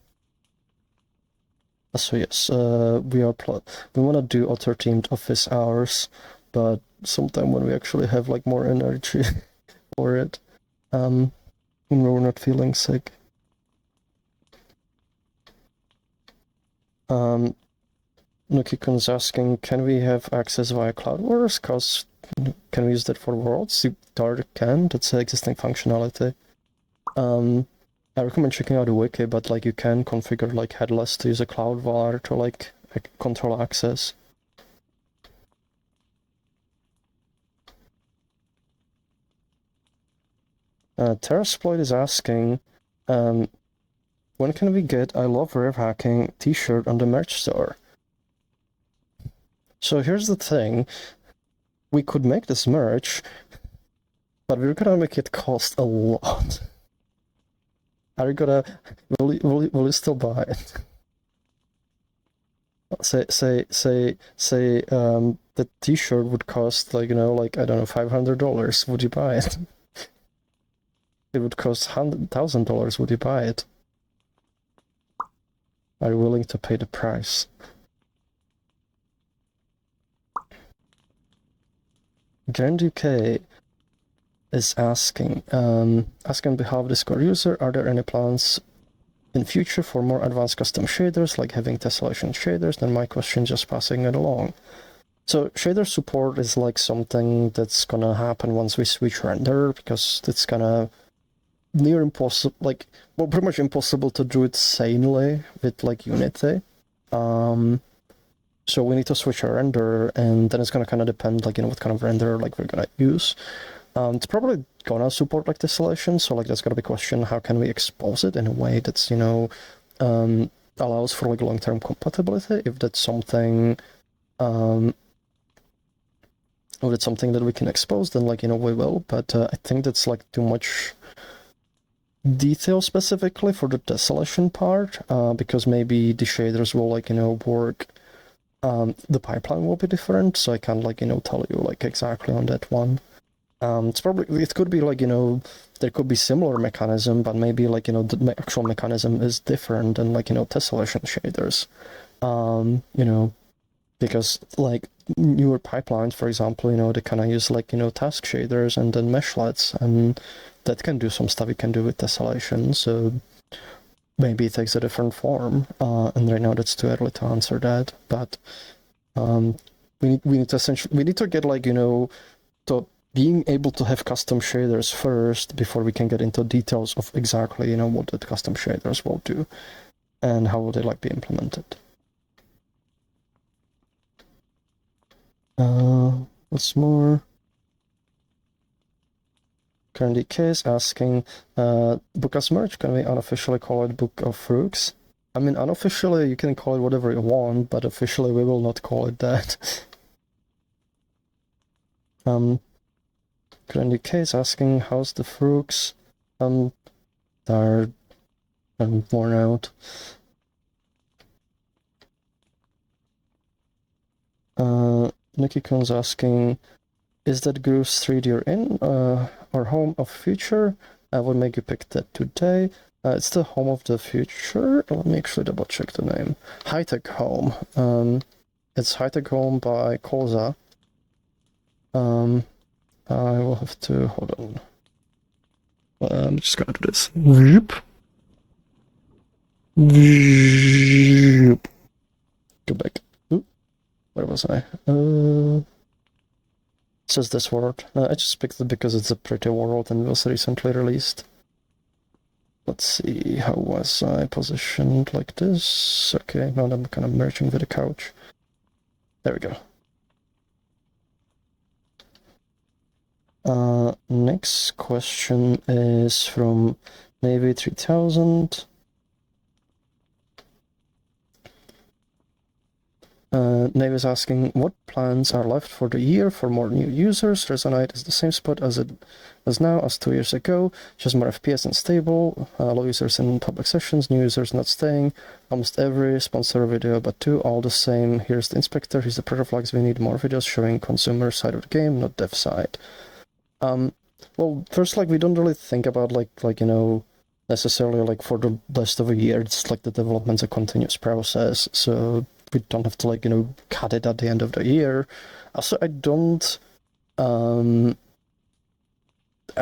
A: So yes, we want to do author themed office hours, but sometime when we actually have like more energy for it, when we're not feeling sick. Nukikun's asking, can we have access via CloudWars? Cause can we use that for Worlds? Dark can. That's an existing functionality. I recommend checking out the wiki, but like you can configure like headless to use a CloudWar to like control access. Terrasploid is asking, when can we get I Love Rev Hacking t-shirt on the merch store? So here's the thing, we could make this merch, but we're gonna make it cost a lot. Are you gonna, will you still buy it? Say, the t-shirt would cost like, like, I don't know, $500. Would you buy it? It would cost $100,000. Would you buy it? Are you willing to pay the price? Grand UK is asking, asking on behalf of Discord user, are there any plans in future for more advanced custom shaders, like having tessellation shaders? Then my question, just passing it along. So shader support is like something that's gonna happen once we switch render, because it's gonna near impossible, like, well, pretty much impossible to do it sanely with like Unity. So we need to switch our render, and then it's gonna kind of depend, like, what kind of render like we're gonna use. It's probably gonna support like tessellation, so like that's gonna be a question, how can we expose it in a way that's, you know, allows for like long-term compatibility? If that's something if it's something that we can expose, then like, you know, we will, but I think that's like too much detail specifically for the tessellation part, because maybe the shaders will like, you know, work, the pipeline will be different, so I can't like, you know, tell you like exactly on that one. It could be like, you know, there could be similar mechanism, but maybe like, you know, the actual mechanism is different than like, you know, tessellation shaders. You know, because like newer pipelines, for example, you know, they kind of use like, you know, task shaders and then meshlets, and that can do some stuff you can do with tessellation. So maybe it takes a different form. And right now that's too early to answer that. But we need to get like, you know, to being able to have custom shaders first before we can get into details of exactly, you know, what the custom shaders will do and how will they like be implemented. What's more? Currently case asking, book as merch, can we unofficially call it Book of Froox? I mean, unofficially you can call it whatever you want, but officially we will not call it that. Currently case asking, how's the Froox? Tired and worn out. Nikki Kun's asking, is that Groove's 3D you're in, or Home of Future? What made you pick that today? It's the Home of the Future. Let me actually double check the name. High Tech Home. It's High Tech Home by Koza. I will have to hold on. I'm just gonna do this. Go back. Ooh, where was I? It says this word. I just picked it because it's a pretty world and it was recently released. Let's see, how was I positioned like this? Okay, now I'm kind of merging with the couch. There we go. Next question is from Navy 3000. Nave is asking, what plans are left for the year for more new users? Resonite is the same spot as it was now as 2 years ago, just more FPS and stable, low users in public sessions, new users not staying, almost every sponsor video but 2, all the same. Here's the inspector, here's the protoflags, we need more videos showing consumer side of the game, not dev side. Well, first, like, we don't really think about, like you know, necessarily, like, for the rest of a year, it's like the development's a continuous process, so we don't have to, like, you know, cut it at the end of the year. Also, I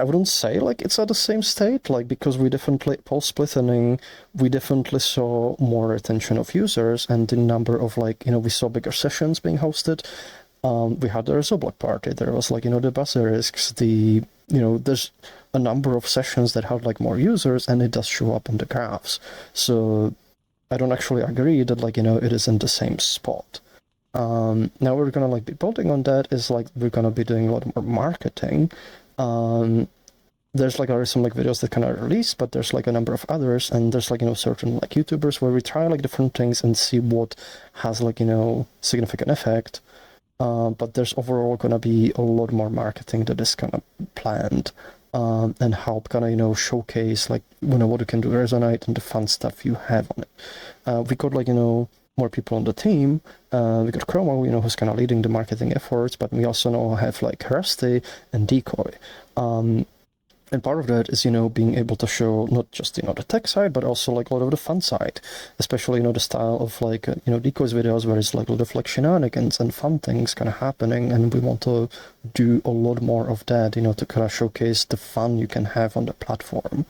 A: wouldn't say, like, it's at the same state, like, because we definitely, post-splitting, we definitely saw more attention of users, and the number of, like, you know, we saw bigger sessions being hosted. We had the Rezo block party, there was, like, you know, the basilisks, you know, there's a number of sessions that had, like, more users, and it does show up on the graphs. So I don't actually agree that, like, you know, it is in the same spot. Now we're gonna, like, be building on that is, like, we're gonna be doing a lot more marketing. There's, like, already some, like, videos that kind of released, but there's, like, a number of others, and there's, like, you know, certain, like, YouTubers where we try, like, different things and see what has, like, you know, significant effect. But there's overall gonna be a lot more marketing that is kind of planned, and help kind of, you know, showcase, like, you know, what you can do Resonite and the fun stuff you have on it. We got, like, you know, more people on the team. We got Chromo, you know, who's kind of leading the marketing efforts, but we also now have, like, Rusty and Decoy. And part of that is, you know, being able to show not just, you know, the tech side, but also, like, a lot of the fun side, especially, you know, the style of, like, you know, Decoy's videos where it's, like, a lot of, like, shenanigans and fun things kind of happening, and we want to do a lot more of that, you know, to kind of showcase the fun you can have on the platform.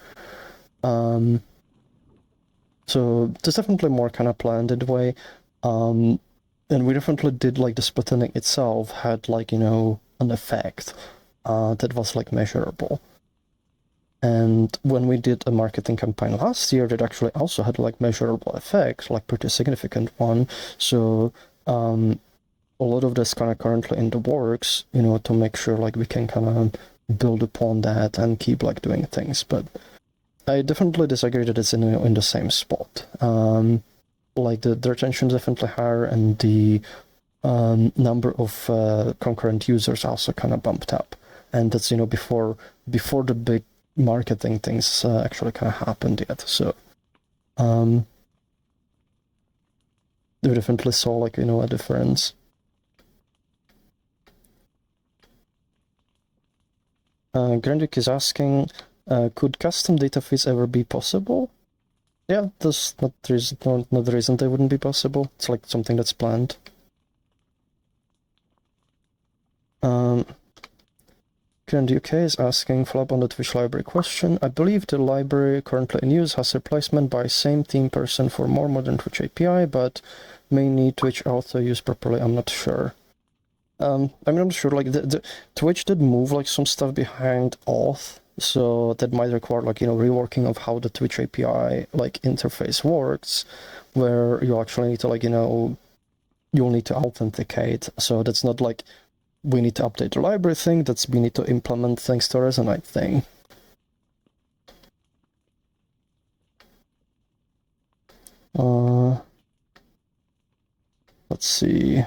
A: So there's definitely more kind of planned in the way, and we definitely did, like, the splitting itself had, like, you know, an effect that was, like, measurable. And when we did a marketing campaign last year, that actually also had, like, measurable effect, like, pretty significant one. So a lot of this kind of currently in the works, you know, to make sure, like, we can kind of build upon that and keep like doing things. But I definitely disagree that it's in the same spot. Like the retention is definitely higher, and the number of concurrent users also kind of bumped up, and that's before the big marketing things actually kind of happened yet. So we definitely saw like a difference. Grandic is asking, could custom data feeds ever be possible? Yeah, there's not the reason they wouldn't be possible. It's like something that's planned. Grand UK is asking, follow up on the Twitch library question. I believe the library currently in use has replacement by same team person for more modern Twitch API, but may need Twitch auto use properly. I'm not sure. I'm not sure. Like the Twitch did move like some stuff behind auth, so that might require like reworking of how the Twitch API like interface works, where you actually need to like you'll need to authenticate. So that's not like we need to update the library thing, that's we need to implement things to Resonite thing. Let's see.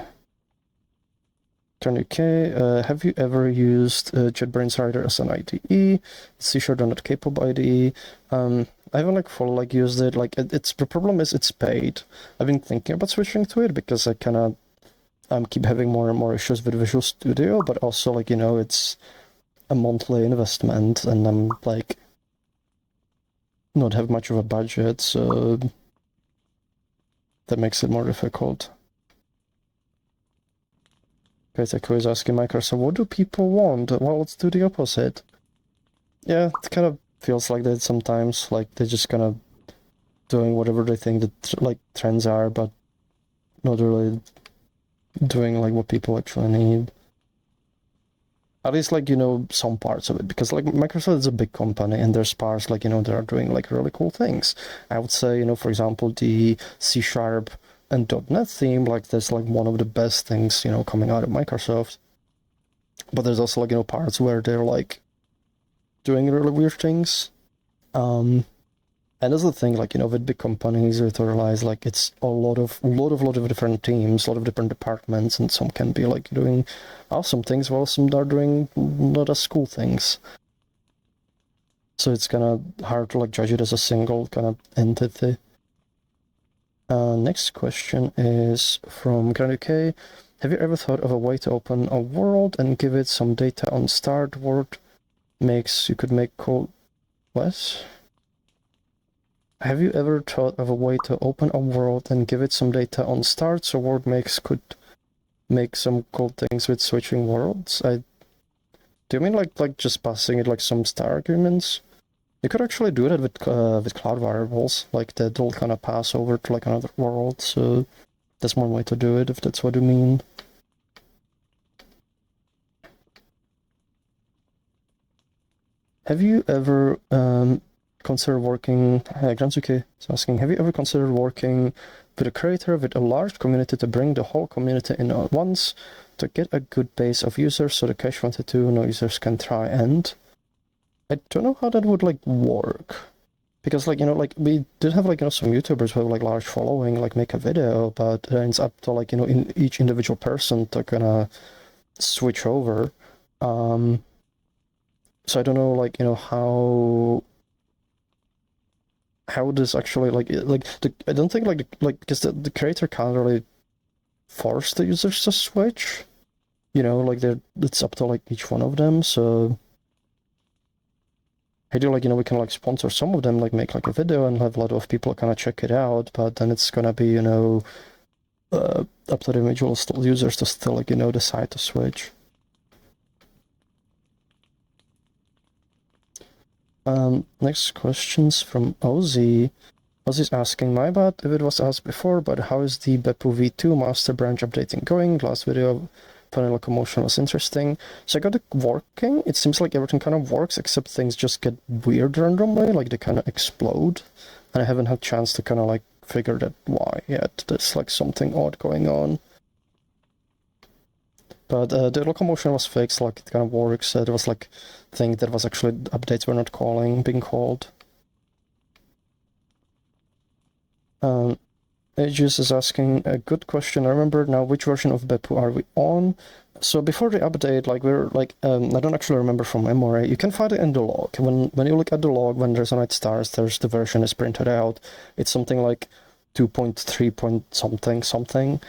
A: Turn UK, have you ever used JetBrains Rider as an IDE? C# not capable IDE. I haven't like fully like used it. Like it's the problem is it's paid. I've been thinking about switching to it because I kind of keep having more and more issues with Visual Studio, but also like it's a monthly investment, and I'm like not have much of a budget, so that makes it more difficult. Kaitako is asking Microsoft, what do people want? Well, let's do the opposite. Yeah, it kind of feels like that sometimes, like they're just kind of doing whatever they think that like trends are, but not really doing like what people actually need. At least like some parts of it, because like Microsoft is a big company and there's parts like they are doing like really cool things. I would say for example the C# and .NET theme, like that's like one of the best things coming out of Microsoft. But there's also like parts where they're like doing really weird things. And that's the thing, like with big companies, you realize like it's a lot of different teams, a lot of different departments, and some can be like doing awesome things, while some are doing not as cool things. So it's kind of hard to like judge it as a single kind of entity. Next question is from Grand UK. Have you ever thought of a way to open a world and give it some data on start? World you could make code. What? Have you ever thought of a way to open a world and give it some data on start so world could make some cool things with switching worlds? Do you mean like just passing it like some star arguments? You could actually do that with cloud variables, like that will kind of pass over to like another world, so that's one way to do it if that's what you mean. Have you ever consider working, Gransuke is asking, have you ever considered working with a creator with a large community to bring the whole community in at once to get a good base of users so the cache 22 no users can try? And I don't know how that would like work, because like like we did have like some YouTubers who have like large following like make a video, but it's up to like in each individual person to kind of switch over. So I don't know like how this actually I don't think because the creator can't really force the users to switch, like it's up to like each one of them. So I do like we can like sponsor some of them, like make like a video and have a lot of people kind of check it out, but then it's gonna be up to the individual users to still like decide to switch. Next question's from Ozzy. Ozzy's asking, my bad if it was asked before, but how is the Beppu v2 master branch updating going? Last video, funny locomotion was interesting. So I got it working. It seems like everything kind of works, except things just get weird randomly, like they kind of explode. And I haven't had a chance to kind of like figure that why yet. There's like something odd going on. But the locomotion was fixed, like it kind of works. There was like thing that was actually updates were not being called. Aegis is asking a good question. I remember now which version of Beppu are we on? So before the update, like we're like I don't actually remember from memory. You can find it in the log. When you look at the log, when Resonite starts, there's the version is printed out. It's something like 2.3 point something.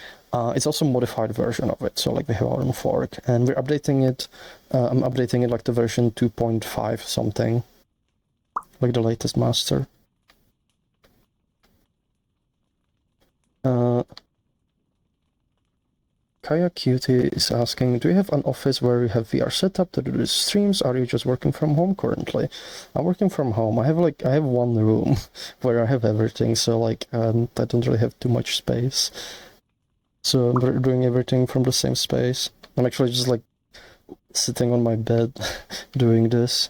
A: It's also a modified version of it. So like we have our own fork, and we're updating it. I'm updating it like the version 2.5 something, like the latest master. Kaya Cutie is asking, do you have an office where you have VR set up to do the streams? Are you just working from home currently? I'm working from home. I have one room where I have everything, so like I don't really have too much space. So I'm doing everything from the same space. I'm actually just like sitting on my bed doing this.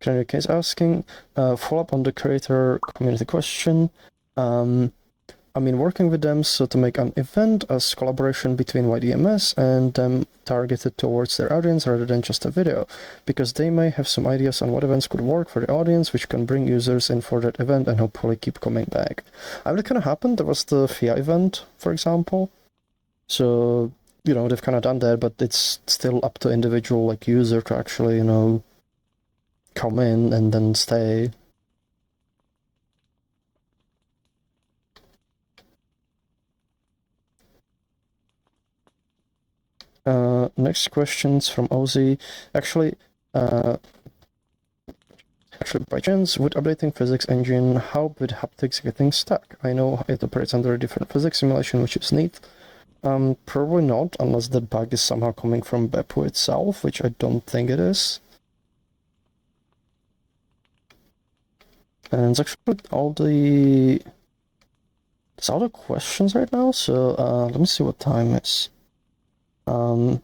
A: Generic is asking, follow up on the creator community question. I mean, working with them so to make an event as collaboration between YDMS and them targeted towards their audience rather than just a video, because they may have some ideas on what events could work for the audience, which can bring users in for that event and hopefully keep coming back. I mean, it kind of happened. There was the FIA event, for example. So, you know, they've kind of done that, but it's still up to individual like user to actually, you know, come in and then stay. Next question's from Ozzy. Actually, by chance, would updating physics engine help with haptics getting stuck? I know it operates under a different physics simulation, which is neat. Probably not, unless the bug is somehow coming from Beppu itself, which I don't think it is. And it's actually all the questions right now, so let me see what time is. How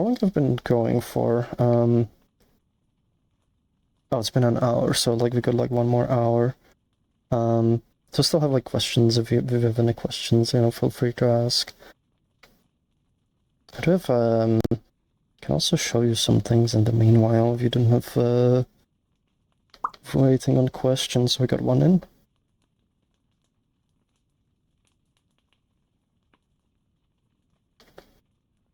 A: long have been going for? Oh, it's been an hour, so like we got like one more hour. So still have like questions. If you have any questions, you know, feel free to ask. I do have can also show you some things in the meanwhile if you don't have waiting on questions. We got one in.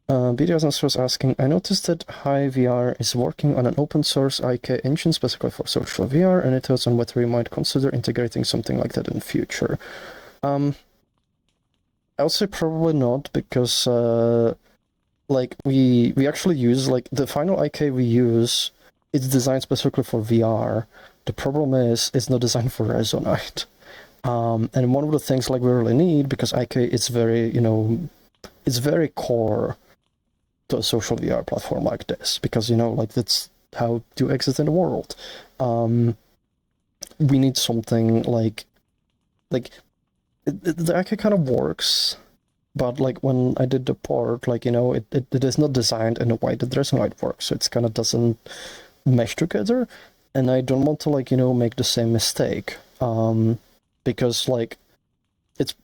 A: BDS was asking, I noticed that HiVR is working on an open source IK engine specifically for social VR, and it was on whether we might consider integrating something like that in the future. I would say probably not, because like we actually use like the final IK we use, it's designed specifically for VR. The problem is it's not designed for Resonite. And one of the things like we really need, because IK is very, you know, it's very core to a social VR platform like this, because, you know, like that's how to exist in the world. We need something like the IK kind of works, but like when I did the port, like, you know, it is not designed in a way that Resonite works, so it kind of doesn't mesh together, and I don't want to, like, you know, make the same mistake, because like it's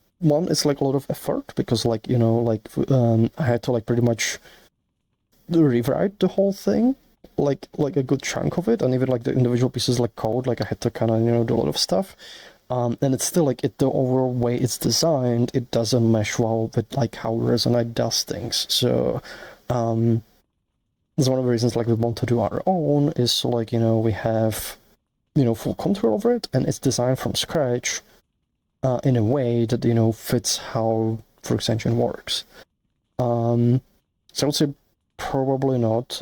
A: like a lot of effort, because like, you know, like I had to like pretty much rewrite the whole thing, like a good chunk of it, and even like the individual pieces like code, like I had to kind of, you know, do a lot of stuff. And it's still like the overall way it's designed, it doesn't mesh well with like how Resonite does things. So it's one of the reasons like we want to do our own, is so like, you know, we have, you know, full control over it, and it's designed from scratch in a way that, you know, fits how Froox engine works. So I would say probably not.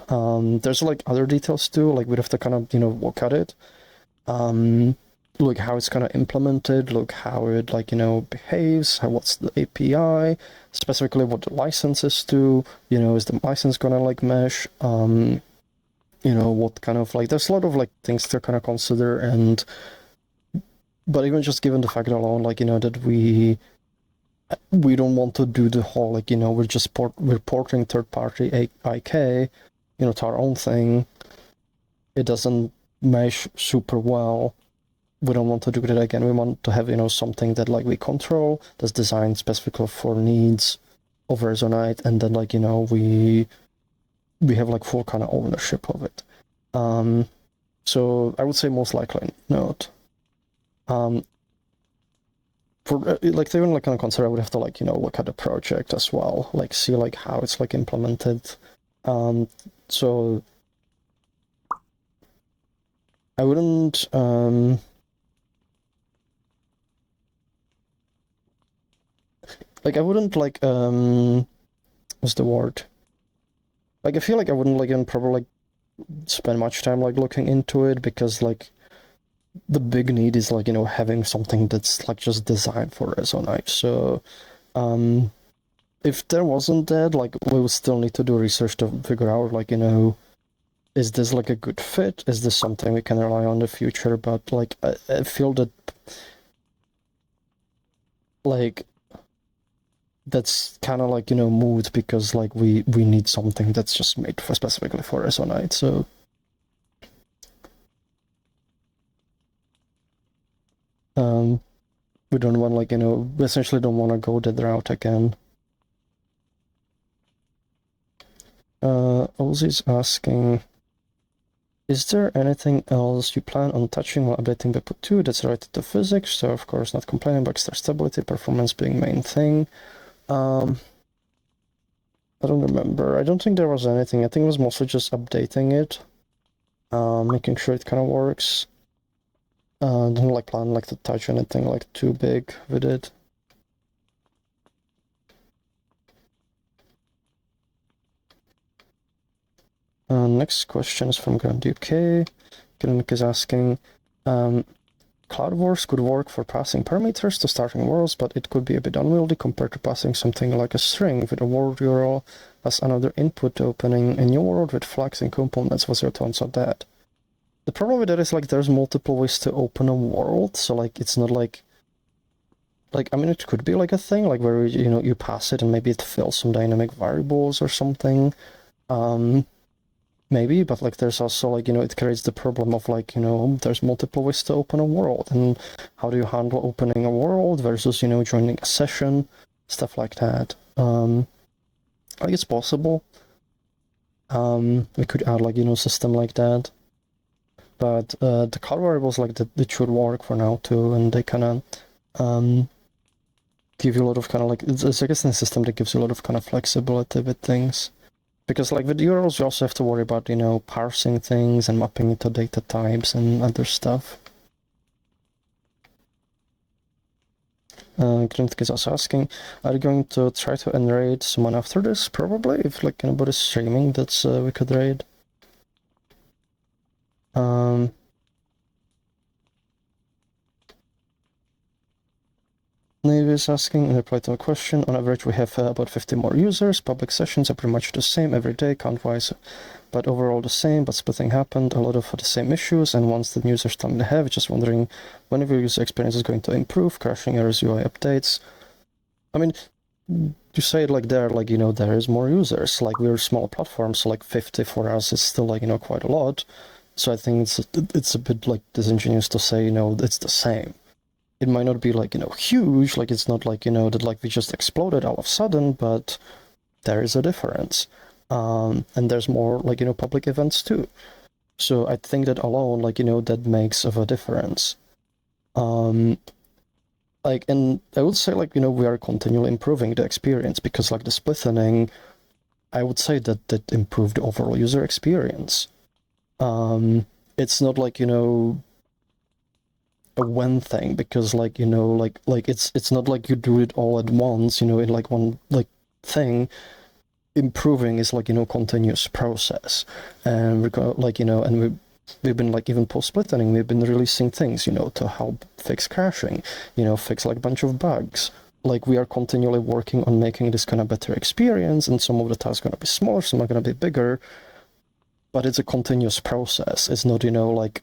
A: There's like other details too, like we'd have to kind of, you know, look at it. Look how it's kind of implemented, look how it, like, you know, behaves, what's the API, specifically what the license is to, you know, is the license gonna like mesh, you know, what kind of like, there's a lot of like things to kind of consider, and but even just given the fact alone, like, you know, that we don't want to do the whole, like, you know, we're porting third party IK, you know, to our own thing. It doesn't mesh super well. We don't want to do that again. We want to have, something that like we control, that's designed specifically for needs of Resonite, and then like, we have like full kind of ownership of it. So I would say most likely not. For like to even like kind of consider, I would have to like, look at the project as well, like see like how it's like implemented. So I wouldn't like what's the word? Like I feel like I wouldn't like even probably like spend much time like looking into it, because like the big need is like, having something that's like just designed for Resonite. So if there wasn't that, like we would still need to do research to figure out like, is this like a good fit? Is this something we can rely on in the future? But like I feel that like that's kind of like, moot, because like we need something that's just made for specifically for Resonite. So we don't want like, we essentially don't want to go that route again. Ozzy's asking, is there anything else you plan on touching while updating Beppo 2 that's related to physics? So of course not complaining about extra stability, performance being main thing. I don't remember. I don't think there was anything. I think it was mostly just updating it, making sure it kind of works. Don't like plan like to touch anything like too big with it. Next question is from Grand UK. Grand is asking, Cloud Wars could work for passing parameters to starting worlds, but it could be a bit unwieldy compared to passing something like a string with a world URL as another input, opening a new world with flags and components. What's your thoughts on that? The problem with that is like there's multiple ways to open a world, so like it's not like I mean it could be like a thing like where you pass it and maybe it fills some dynamic variables or something. Maybe, but like there's also like, it creates the problem of like, there's multiple ways to open a world, and how do you handle opening a world versus, joining a session, stuff like that. I think it's possible. We could add like, system like that. But the cloud variables like that, it should work for now too, and they kind of give you a lot of kind of like, it's I guess a system that gives you a lot of kind of flexibility with things. Because like with URLs, you also have to worry about, parsing things and mapping it to data types and other stuff. Clint is also asking, are you going to try to raid someone after this? Probably, if like anybody's streaming, that's we could raid. Navy is asking, in reply to a question, on average we have about 50 more users. Public sessions are pretty much the same every day, count-wise, but overall the same, but splitting happened, a lot of the same issues, and ones that users tend to have, just wondering when your user experience is going to improve, crashing errors, UI updates. I mean, you say it like there, like, there is more users, like we're a small platform, so like 50 for us is still like, quite a lot. So I think it's a bit like disingenuous to say, it's the same. It might not be like, huge, like it's not like, that like we just exploded all of a sudden, but there is a difference. And there's more like, public events too. So I think that alone, like, that makes of a difference. Like, and I would say like, we are continually improving the experience, because like the split thinning, I would say that improved the overall user experience. It's not like, a when thing, because like, like it's not like you do it all at once, in like one like thing. Improving is like, continuous process, and we're going like, and we've been like, even post splitting, we've been releasing things, to help fix crashing, fix like a bunch of bugs. Like we are continually working on making this kind of better experience, and some of the tasks are going to be smaller, some are going to be bigger, but it's a continuous process. It's not, like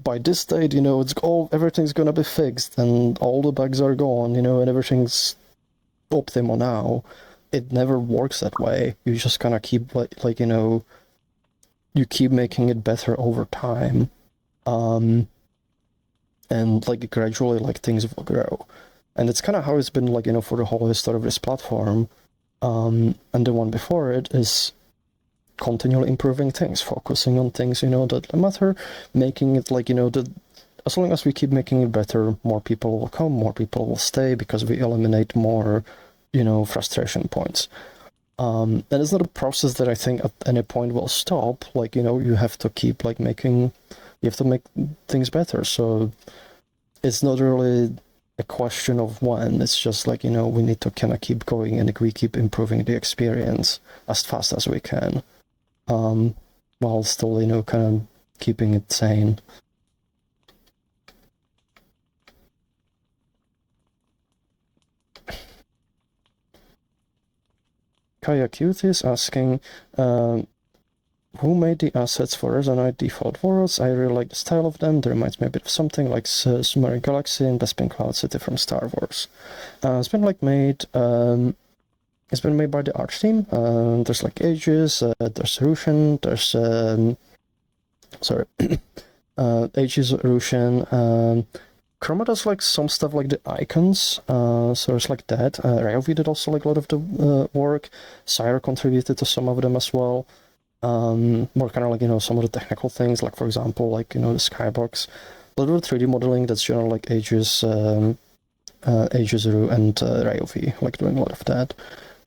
A: by this date, it's everything's gonna be fixed and all the bugs are gone, and everything's optimal now. It never works that way. You just kind of keep like, you keep making it better over time. and like gradually like things will grow. And it's kind of how it's been like, you know, for the whole history of this platform. And the one before it is continually improving things, focusing on things, you know, that matter, making it like, you know, that as long as we keep making it better, more people will come, more people will stay, because we eliminate more, you know, frustration points. And it's not a process that I think at any point will stop. Like, you know, you have to keep like you have to make things better. So it's not really a question of when, it's just like, you know, we need to kind of keep going and we keep improving the experience as fast as we can, while still, you know, kind of keeping it sane. Kaya Cute is asking, who made the assets for Resonite default worlds? I really like the style of them. They reminds me a bit of something like Submarine Galaxy and Bespin Cloud City from Star Wars. It's been like made. It's been made by the art team. There's like Aegis, there's Russian, there's sorry, Aegis, Russian. Chroma does like some stuff like the icons, so it's like that. Ryovi did also like a lot of the work. Sire contributed to some of them as well. More kind of like, you know, some of the technical things, like for example, like, you know, the skybox, a little 3D modeling, that's generally like Aegis, Ru and Ryovi, like doing a lot of that.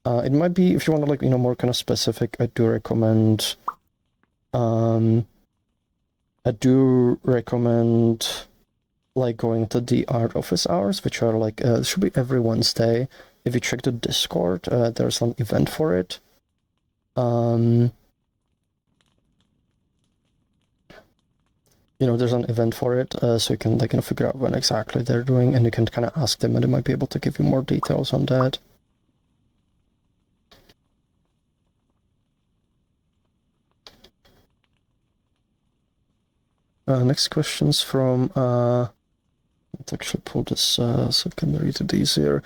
A: It might be, if you want to like, you know, more kind of specific, I do recommend like going to the art office hours, which are like, should be every Wednesday. If you check the Discord, there's an event for it. You know, there's an event for it, so you can like, you know, figure out when exactly they're doing, and you can kind of ask them, and they might be able to give you more details on that. Next question's from let's actually pull this so I can read it easier.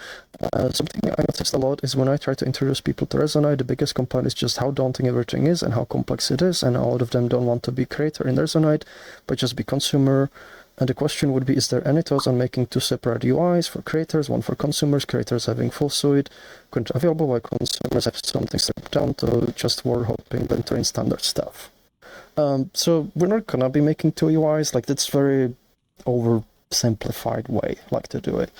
A: Something I noticed a lot is when I try to introduce people to Resonite, the biggest complaint is just how daunting everything is and how complex it is, and a lot of them don't want to be creator in Resonite, but just be consumer. And the question would be, is there any thoughts on making two separate UIs for creators, one for consumers, creators having full suite, currently available, while consumers have something stripped down to just word hopping, inventory, and standard stuff? So we're not gonna be making two UIs, like that's very oversimplified way like to do it.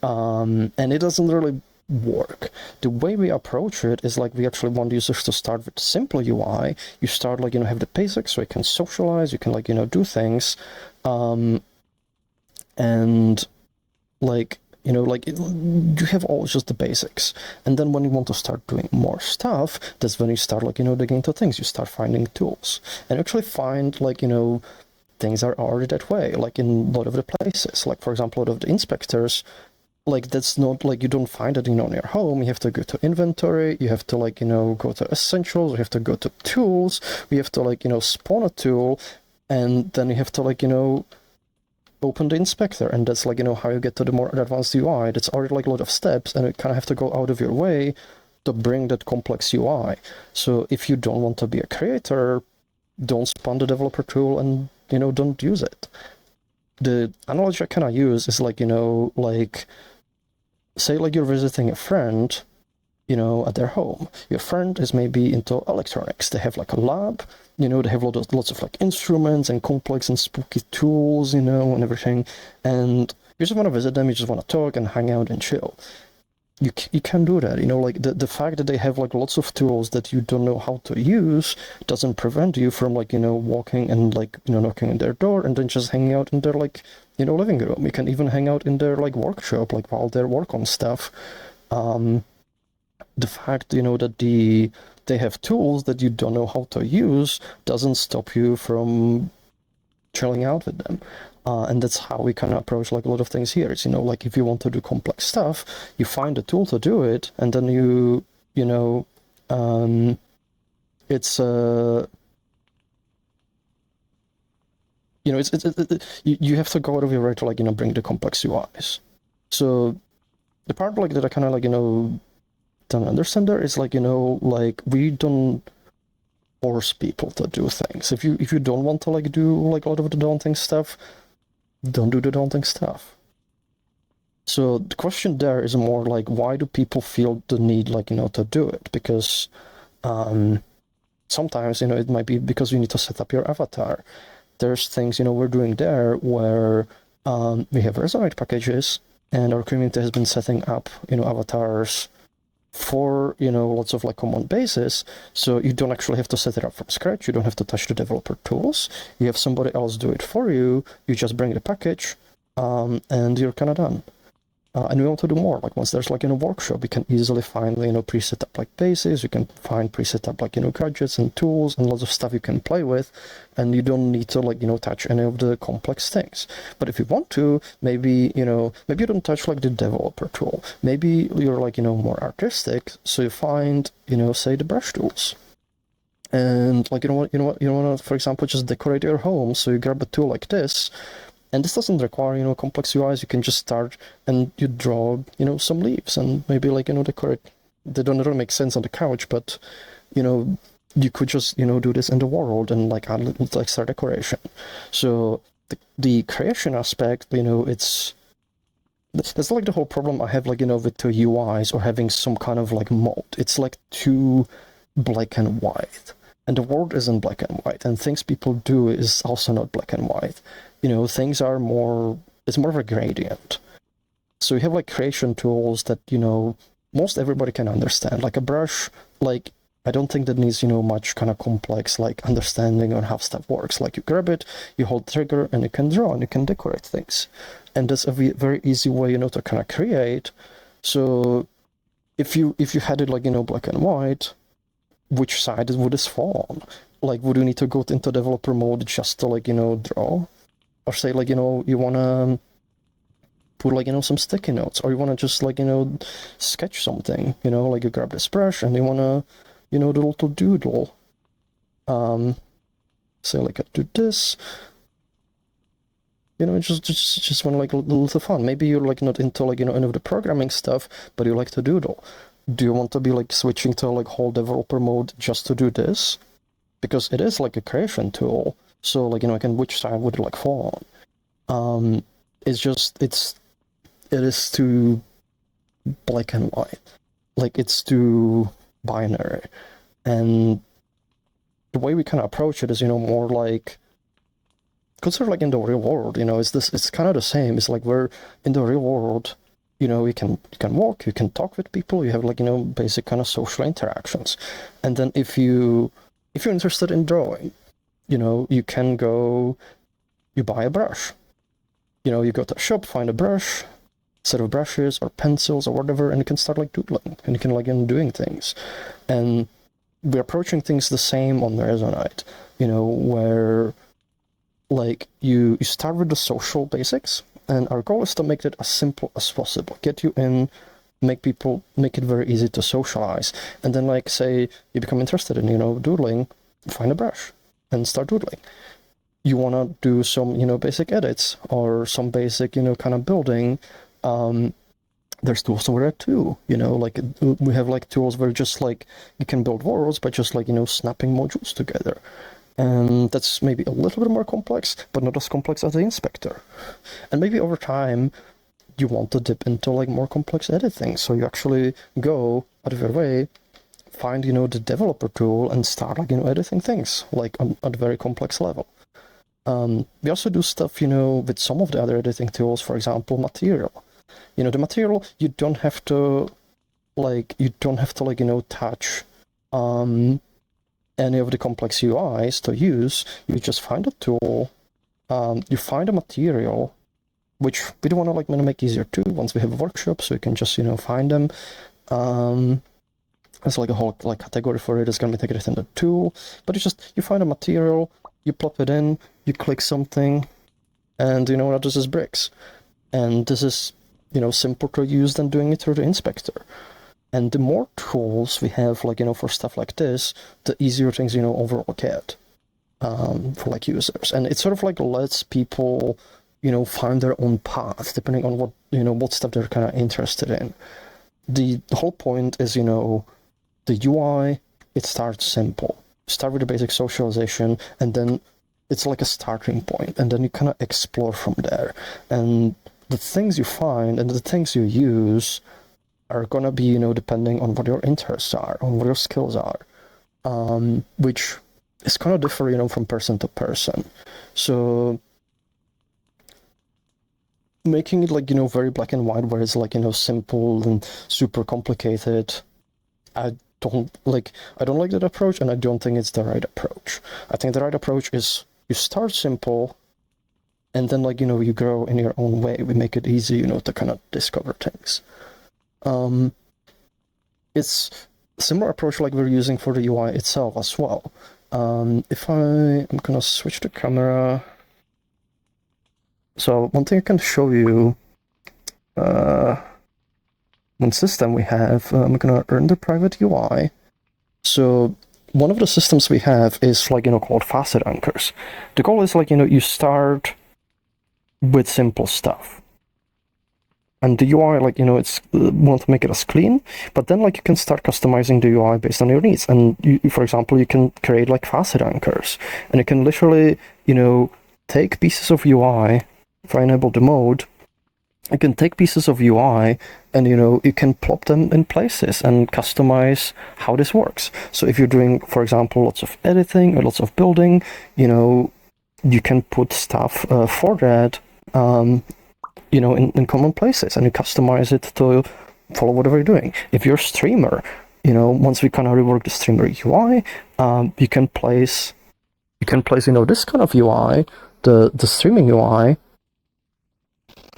A: And it doesn't really work. The way we approach it is like we actually want users to start with simple UI. You start like, you know, have the basics so you can socialize, you can like, you know, do things. And like, you know, like you have all just the basics, and then when you want to start doing more stuff, that's when you start like, you know, digging into things. You start finding tools and actually find like, you know, things are already that way, like in a lot of the places. Like for example, a lot of the inspectors, like that's not like, you don't find it, you know, in your home. You have to go to inventory, you have to like, you know, go to essentials, you have to go to tools, you have to like, you know, spawn a tool, and then you have to like, you know, open the inspector, and that's like, you know, how you get to the more advanced UI. That's already like a lot of steps, and you kind of have to go out of your way to bring that complex UI. So if you don't want to be a creator, don't spawn the developer tool and, you know, don't use it. The analogy I kind of use is like, you know, like say like you're visiting a friend, you know, at their home. Your friend is maybe into electronics. They have like a lab, you know, they have lots of like instruments and complex and spooky tools, you know, and everything. And you just want to visit them, you just want to talk and hang out and chill. You can't do that, you know, like the fact that they have like lots of tools that you don't know how to use doesn't prevent you from like, you know, walking and like, you know, knocking on their door and then just hanging out in their like, you know, living room. You can even hang out in their like workshop, like while they work on stuff. The fact, you know, that they have tools that you don't know how to use doesn't stop you from chilling out with them. And that's how we kind of approach like a lot of things here. It's, you know, like if you want to do complex stuff, you find a tool to do it, and then you know, it's you know, you have to go out of your way to like, you know, bring the complex UIs. So the part like that I kind of like, you know, don't understand there is like, you know, like we don't force people to do things. If you don't want to like do like a lot of the daunting stuff, don't do the daunting stuff. So the question there is more like, why do people feel the need like, to do it? Because sometimes, it might be because you need to set up your avatar. There's things, we're doing there where we have Resonite packages, and our community has been setting up, avatars for, lots of like common bases. So you don't actually have to set it up from scratch. You don't have to touch the developer tools. You have somebody else do it for you. You just bring the package, and you're kind of done. And we want to do more. Like once there's like in a workshop, you can easily find pre-set up like bases. You can find pre-set up like gadgets and tools and lots of stuff you can play with, and you don't need to like touch any of the complex things. But if you want to, maybe maybe you don't touch like the developer tool. Maybe you're like more artistic, so you find say the brush tools. And like you want to, for example, just decorate your home. So you grab a tool like this. And this doesn't require, complex UIs. You can just start and you draw, some leaves and maybe like, decorate. They don't really make sense on the couch, but, you could just, do this in the world and like add little extra decoration. So the creation aspect, that's like the whole problem I have, like, with the UIs or having some kind of like mode. It's like too black and white. And the world isn't black and white, and things people do is also not black and white. Things are it's more of a gradient. So you have like creation tools that, most everybody can understand. Like a brush, like, I don't think that needs, much kind of complex, like, understanding on how stuff works. Like, you grab it, you hold trigger, and you can draw, and you can decorate things. And that's a very easy way, to kind of create. So if you had it like, black and white, which side would this fall on? Like, would you need to go into developer mode just to like, draw? Or say like, you want to put like, some sticky notes, or you want to just like, sketch something, like you grab this brush and you want to, do a little doodle. Say like I do this, just want like a little fun. Maybe you're like not into like, any of the programming stuff, but you like to doodle. Do you want to be like switching to like whole developer mode just to do this? Because it is like a creation tool. So like, again, which side would it like fall on? It is too black and white. Like, it's too binary. And the way we kind of approach it is, more like, consider like in the real world, it's kind of the same. It's like we're in the real world, you can walk, you can talk with people, you have like, basic kind of social interactions. And then if you're interested in drawing, you can go, you buy a brush. You go to a shop, find a brush, set of brushes or pencils or whatever, and you can start like doodling, and you can like doing things. And we're approaching things the same on Resonite, where like you start with the social basics, and our goal is to make it as simple as possible. Get you in, make it very easy to socialize. And then like, say you become interested in, doodling, find a brush and start doodling. You want to do some, basic edits or some basic, kind of building. There's tools over there too, like we have like tools where just like you can build worlds by just like, snapping modules together. And that's maybe a little bit more complex, but not as complex as the inspector. And maybe over time, you want to dip into like more complex editing. So you actually go out of your way, find, the developer tool and start like, editing things like on a very complex level. We also do stuff, with some of the other editing tools, for example, material. The material, you don't have to touch any of the complex UIs to use. You just find a tool, you find a material, which we do want to like make easier too. Once we have a workshop, so you can just find them. There's like a whole like category for it. It's gonna be integrated in the tool, but it's just you find a material, you plop it in, you click something, and this is bricks, and this is simpler to use than doing it through the inspector. And the more tools we have, like, for stuff like this, the easier things, overall get for, like, users. And it sort of, like, lets people, find their own path, depending on what, what stuff they're kind of interested in. The whole point is, the UI, it starts simple. start with the basic socialization, and then it's like a starting point, and then you kind of explore from there. And the things you find and the things you use are gonna be, you know, depending on what your interests are, on what your skills are, which is kind of different, you know, from person to person. So making it like, you know, very black and white, where it's like, you know, simple and super complicated, I don't like that approach, and I don't think it's the right approach. I think the right approach is you start simple, and then, like, you know, you grow in your own way. We make it easy, you know, to kind of discover things. It's a similar approach like we're using for the UI itself as well. If I'm gonna switch the camera. So one thing I can show you, one system we have, I'm gonna earn the private UI. So one of the systems we have is like, you know, called facet anchors. The goal is like, you know, you start with simple stuff. And the UI, like, you know, it's want to make it as clean, but then like you can start customizing the UI based on your needs. And you, for example, you can create like facet anchors, and you can literally, you know, take pieces of UI. If I enable the mode, you can take pieces of UI and, you know, you can plop them in places and customize how this works. So if you're doing, for example, lots of editing or lots of building, you know, you can put stuff for that, you know, in common places, and you customize it to follow whatever you're doing. If you're a streamer, you know, once we kind of rework the streamer UI, you can place, you know, this kind of UI, the streaming UI.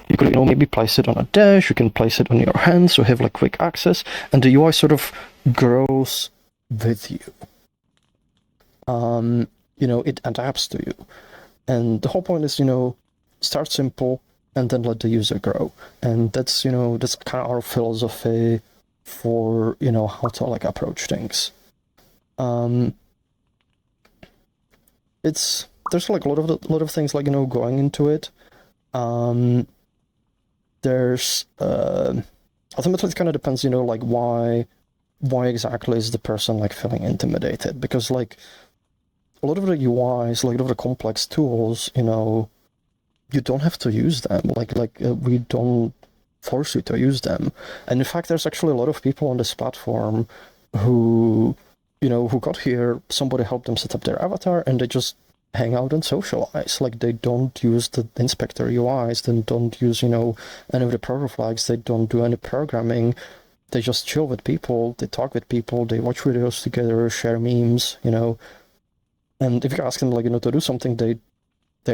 A: You could, you know, maybe place it on a dash, you can place it on your hand, so you have like quick access, and the UI sort of grows with you. You know, it adapts to you. And the whole point is, you know, start simple and then let the user grow. And that's, you know, that's kind of our philosophy for, you know, how to like approach things. There's like a lot of things like, you know, going into it. There's ultimately it kind of depends, you know, like why exactly is the person like feeling intimidated? Because like a lot of the UIs, like a lot of the complex tools, you know, you don't have to use them. We don't force you to use them. And in fact, there's actually a lot of people on this platform who, you know, who got here, somebody helped them set up their avatar, and they just hang out and socialize. Like, they don't use the inspector UIs, they don't use, you know, any of the proto flags, they don't do any programming. They just chill with people, they talk with people, they watch videos together, share memes, you know. And if you ask them, like, you know, to do something, they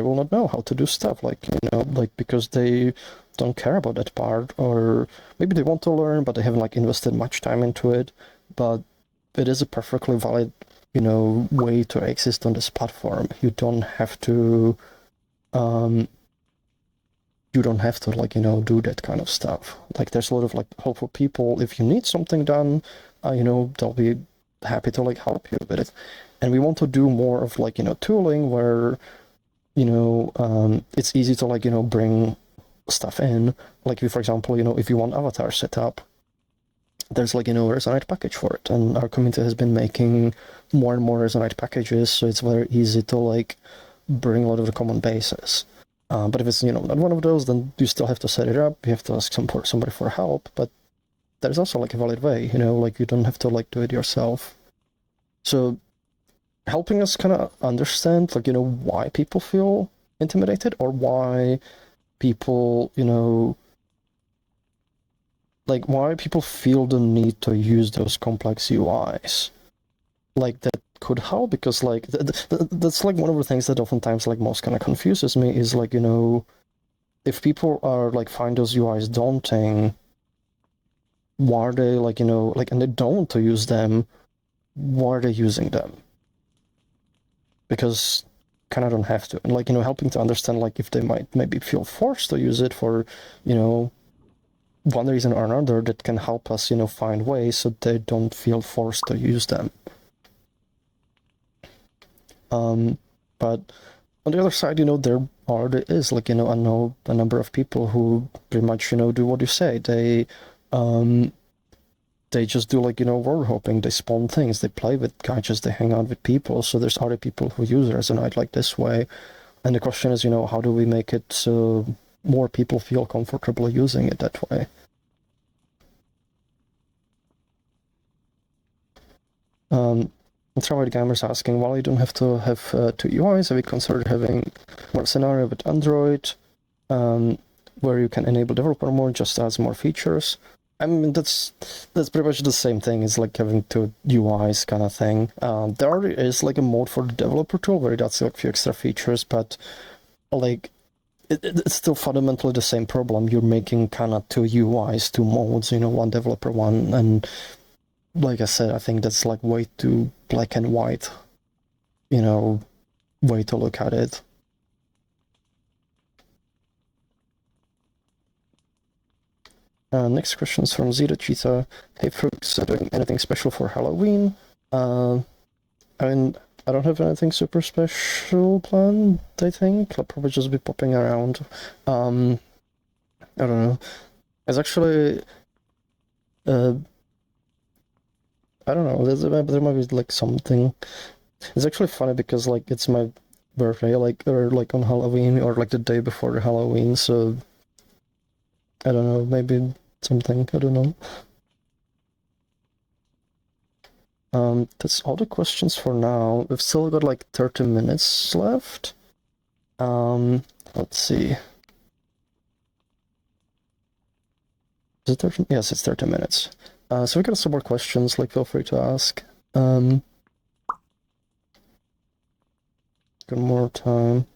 A: will not know how to do stuff, like, you know, like, because they don't care about that part, or maybe they want to learn, but they haven't like invested much time into it. But it is a perfectly valid, you know, way to exist on this platform. You don't have to, like, you know, do that kind of stuff. Like, there's a lot of like helpful people. If you need something done, you know, they'll be happy to like help you with it. And we want to do more of like, you know, tooling where, you know, it's easy to like, you know, bring stuff in. Like, for example, you know, if you want avatar setup, there's like, you know, a Resonite package for it, and our community has been making more and more Resonite packages, so it's very easy to like bring a lot of the common bases. But if it's, you know, not one of those, then you still have to set it up, you have to ask somebody for help, but there's also like a valid way, you know, like you don't have to like do it yourself. So helping us kind of understand, like, you know, why people feel intimidated, or why people, you know, like why people feel the need to use those complex UIs. Like, that could help, because like that's like one of the things that oftentimes like most kind of confuses me is like, you know, if people are like find those UIs daunting, why are they like, you know, like, and they don't want to use them, why are they using them? Because kind of don't have to. And like, you know, helping to understand like if they might maybe feel forced to use it for, you know, one reason or another, that can help us, you know, find ways so they don't feel forced to use them. But on the other side, you know, there is like, you know, I know a number of people who pretty much, you know, do what you say. They they just do like, world hopping, they spawn things, they play with gadgets, they hang out with people. So there's other people who use Resonite like this way. And the question is, how do we make it so more people feel comfortable using it that way? Ultrawide Gamer's asking, while you don't have to have two UIs, have you considered having more scenario with Android, where you can enable developer mode, just adds more features? I mean, that's pretty much the same thing. It's like having two UIs kind of thing. There already is like a mode for the developer tool where it adds like a few extra features, but like it's still fundamentally the same problem. You're making kind of two UIs, two modes, one developer one, and like I said, I think that's like way too black and white, way to look at it. Next question is from Zeta Cheetah. Hey Froox, doing anything special for Halloween? I mean, I don't have anything super special planned, I think. I'll probably just be popping around. I don't know. It's actually... I don't know, there might be like something. It's actually funny because like it's my birthday, or like on Halloween, or like the day before Halloween, so I don't know, maybe something, I don't know. That's all the questions for now. We've still got like 30 minutes left. Let's see. Is it 30? Yes, it's 30 minutes. So we got some more questions, like feel free to ask. Got more time.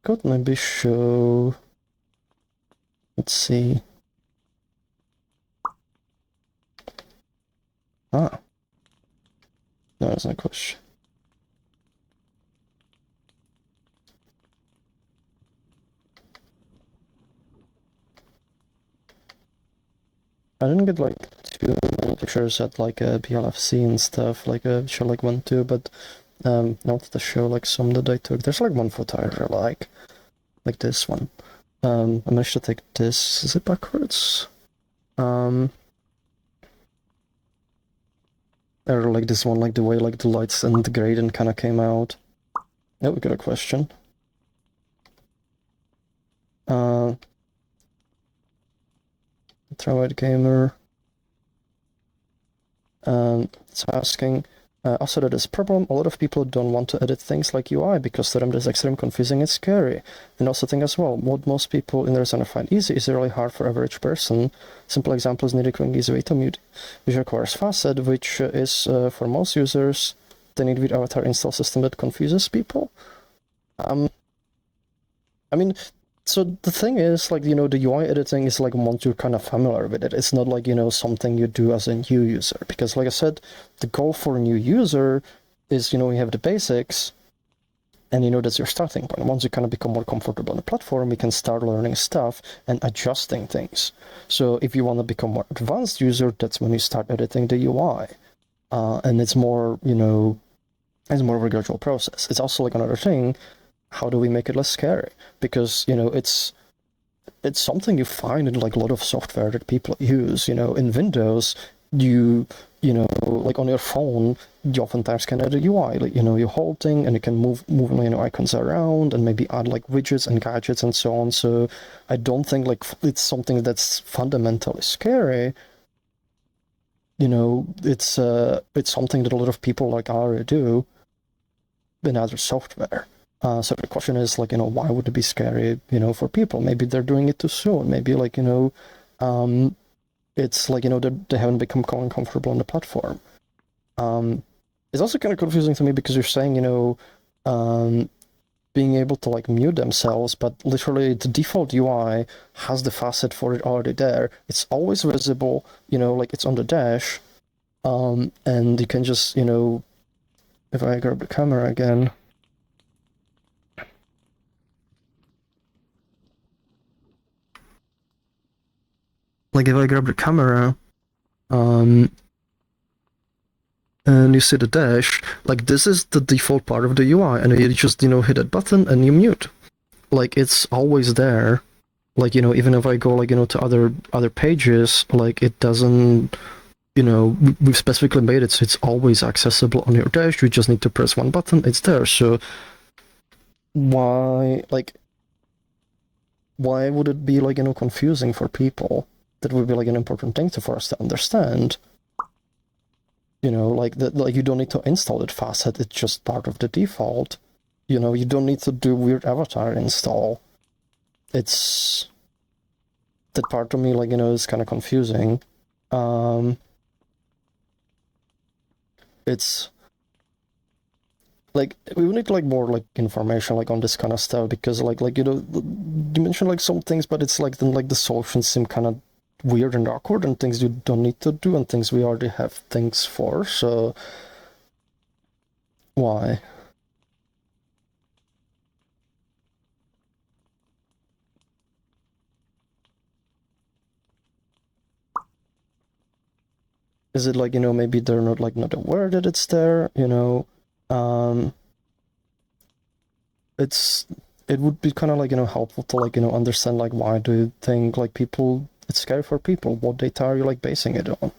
A: Could maybe show... Let's see. Ah. No, that's not a question. I didn't get like too many pictures at like a PLFC and stuff, like a show like 1-2, but not the show like some that I took. There's like one photo I really like this one. I managed to take this. Is it backwards? Or like this one, like the way like the lights and the gradient kind of came out. Yeah, we got a question. Ultrawide Gamer. It's asking, also that is a problem. A lot of people don't want to edit things like UI because to them that's extremely confusing and scary. And also think as well, what most people in Resonate find easy is really hard for average person. Simple example is needing easy way to mute, which requires facet, which is for most users, the need with avatar install system that confuses people. I mean, so the thing is, like, the UI editing is like once you're kind of familiar with it. It's not like, something you do as a new user. Because like I said, the goal for a new user is, you have the basics, and that's your starting point. Once you kind of become more comfortable on the platform, you can start learning stuff and adjusting things. So if you want to become more advanced user, that's when you start editing the UI. And it's more, it's more of a gradual process. It's also like another thing. How do we make it less scary? Because, it's something you find in like a lot of software that people use. In Windows, like on your phone, you oftentimes can add a UI. Like, you're holding and you can move icons around and maybe add like widgets and gadgets and so on. So I don't think like it's something that's fundamentally scary. It's something that a lot of people like already do in other software. So the question is like, why would it be scary, for people? Maybe they're doing it too soon. Maybe like, it's like, they haven't become comfortable on the platform. It's also kind of confusing to me because you're saying, being able to like mute themselves, but literally the default UI has the facet for it already there. It's always visible, like it's on the dash. And you can just, if I grab the camera again, like if I grab the camera, and you see the dash, like this is the default part of the UI, and you just, hit that button and you mute. Like it's always there. Like, even if I go, like, to other pages, like, it doesn't, we've specifically made it so it's always accessible on your dash. You just need to press one button, it's there. So why would it be, like, confusing for people? That would be, like, an important thing for us to understand. Like that, like, you don't need to install it facet, it's just part of the default. You don't need to do weird avatar install. It's that part to me, like, is kind of confusing. It's like we would need like more like information like on this kind of stuff, because like you mentioned like some things, but it's like then like the solutions seem kind of weird and awkward, and things you don't need to do, and things we already have things for. So why? Is it like, maybe they're not aware that it's there, um it would be kind of like, helpful to like, understand like why do you think like people, it's scary for people, what data are you like basing it on?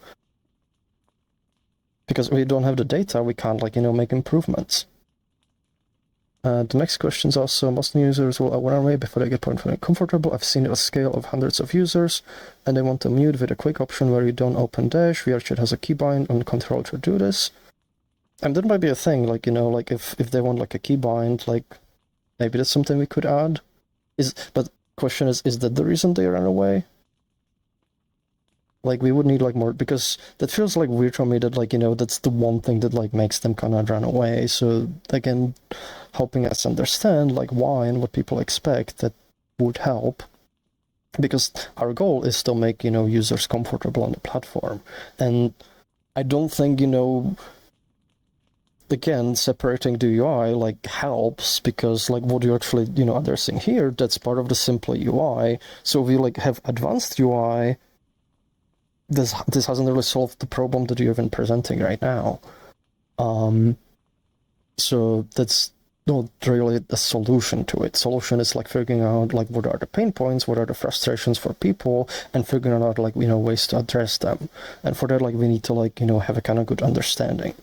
A: Because we don't have the data, we can't like, make improvements. The next question is also, most new users will run away before they get point comfortable. I've seen a scale of hundreds of users, and they want to mute with a quick option where you don't open dash. VRChat has a keybind and control to do this. And that might be a thing, like, like if they want like a keybind, like maybe that's something we could add. But question is that the reason they ran away? Like, we would need like more, because that feels like weird for me that like, that's the one thing that like makes them kind of run away. So again, helping us understand like why and what people expect, that would help, because our goal is to make, users comfortable on the platform. And I don't think, again, separating the UI like helps, because like what you're actually, addressing here, that's part of the simple UI. So if you like have advanced UI, this hasn't really solved the problem that you're even presenting right now. So that's not really a solution to it. Solution is like figuring out like what are the pain points, what are the frustrations for people, and figuring out like, ways to address them. And for that, like, we need to like, have a kind of good understanding,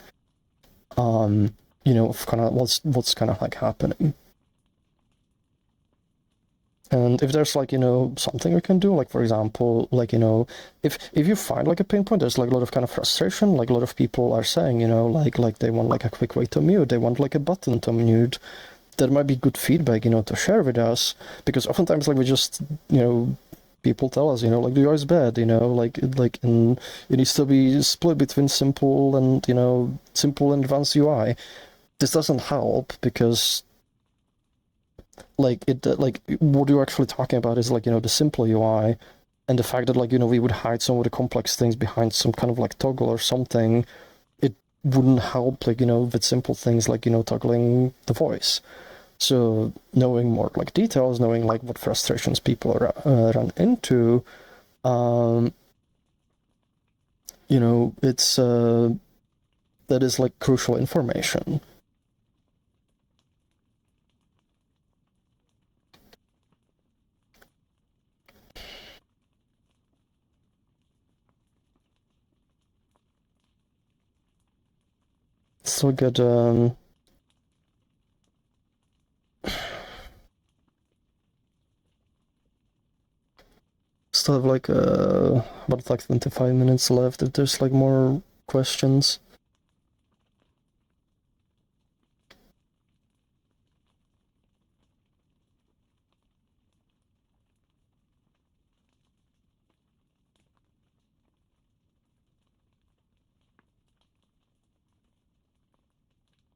A: of kind of what's kind of like happening. And if there's like, something we can do, like, for example, like, if you find like a pain point, there's like a lot of kind of frustration, like a lot of people are saying, like they want like a quick way to mute, they want like a button to mute. That might be good feedback, to share with us, because oftentimes like we just, people tell us, like the UI is bad, and it needs to be split between simple and, simple and advanced UI. This doesn't help, because like what you're actually talking about is like, the simple UI, and the fact that like, we would hide some of the complex things behind some kind of like toggle or something. It wouldn't help like, with simple things like, toggling the voice. So knowing more like details, knowing like what frustrations people run into, it's that is like crucial information. Still good. Still have like about like 25 minutes left. If there's like more questions.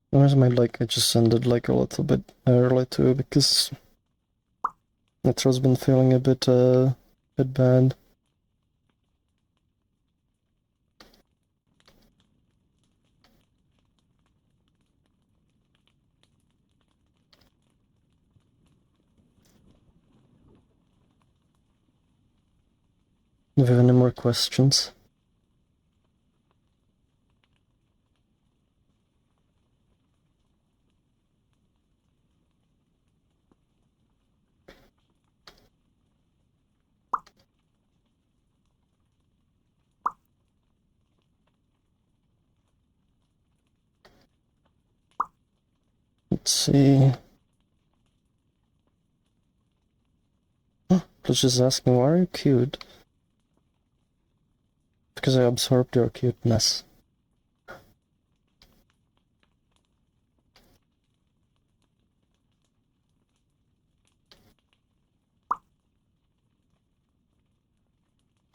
A: Where's my like? I just ended like a little bit early too, because Metro's been feeling a bit bad. Do you have any more questions? Let's see. Glitch is asking, why are you cute? Because I absorbed your cuteness.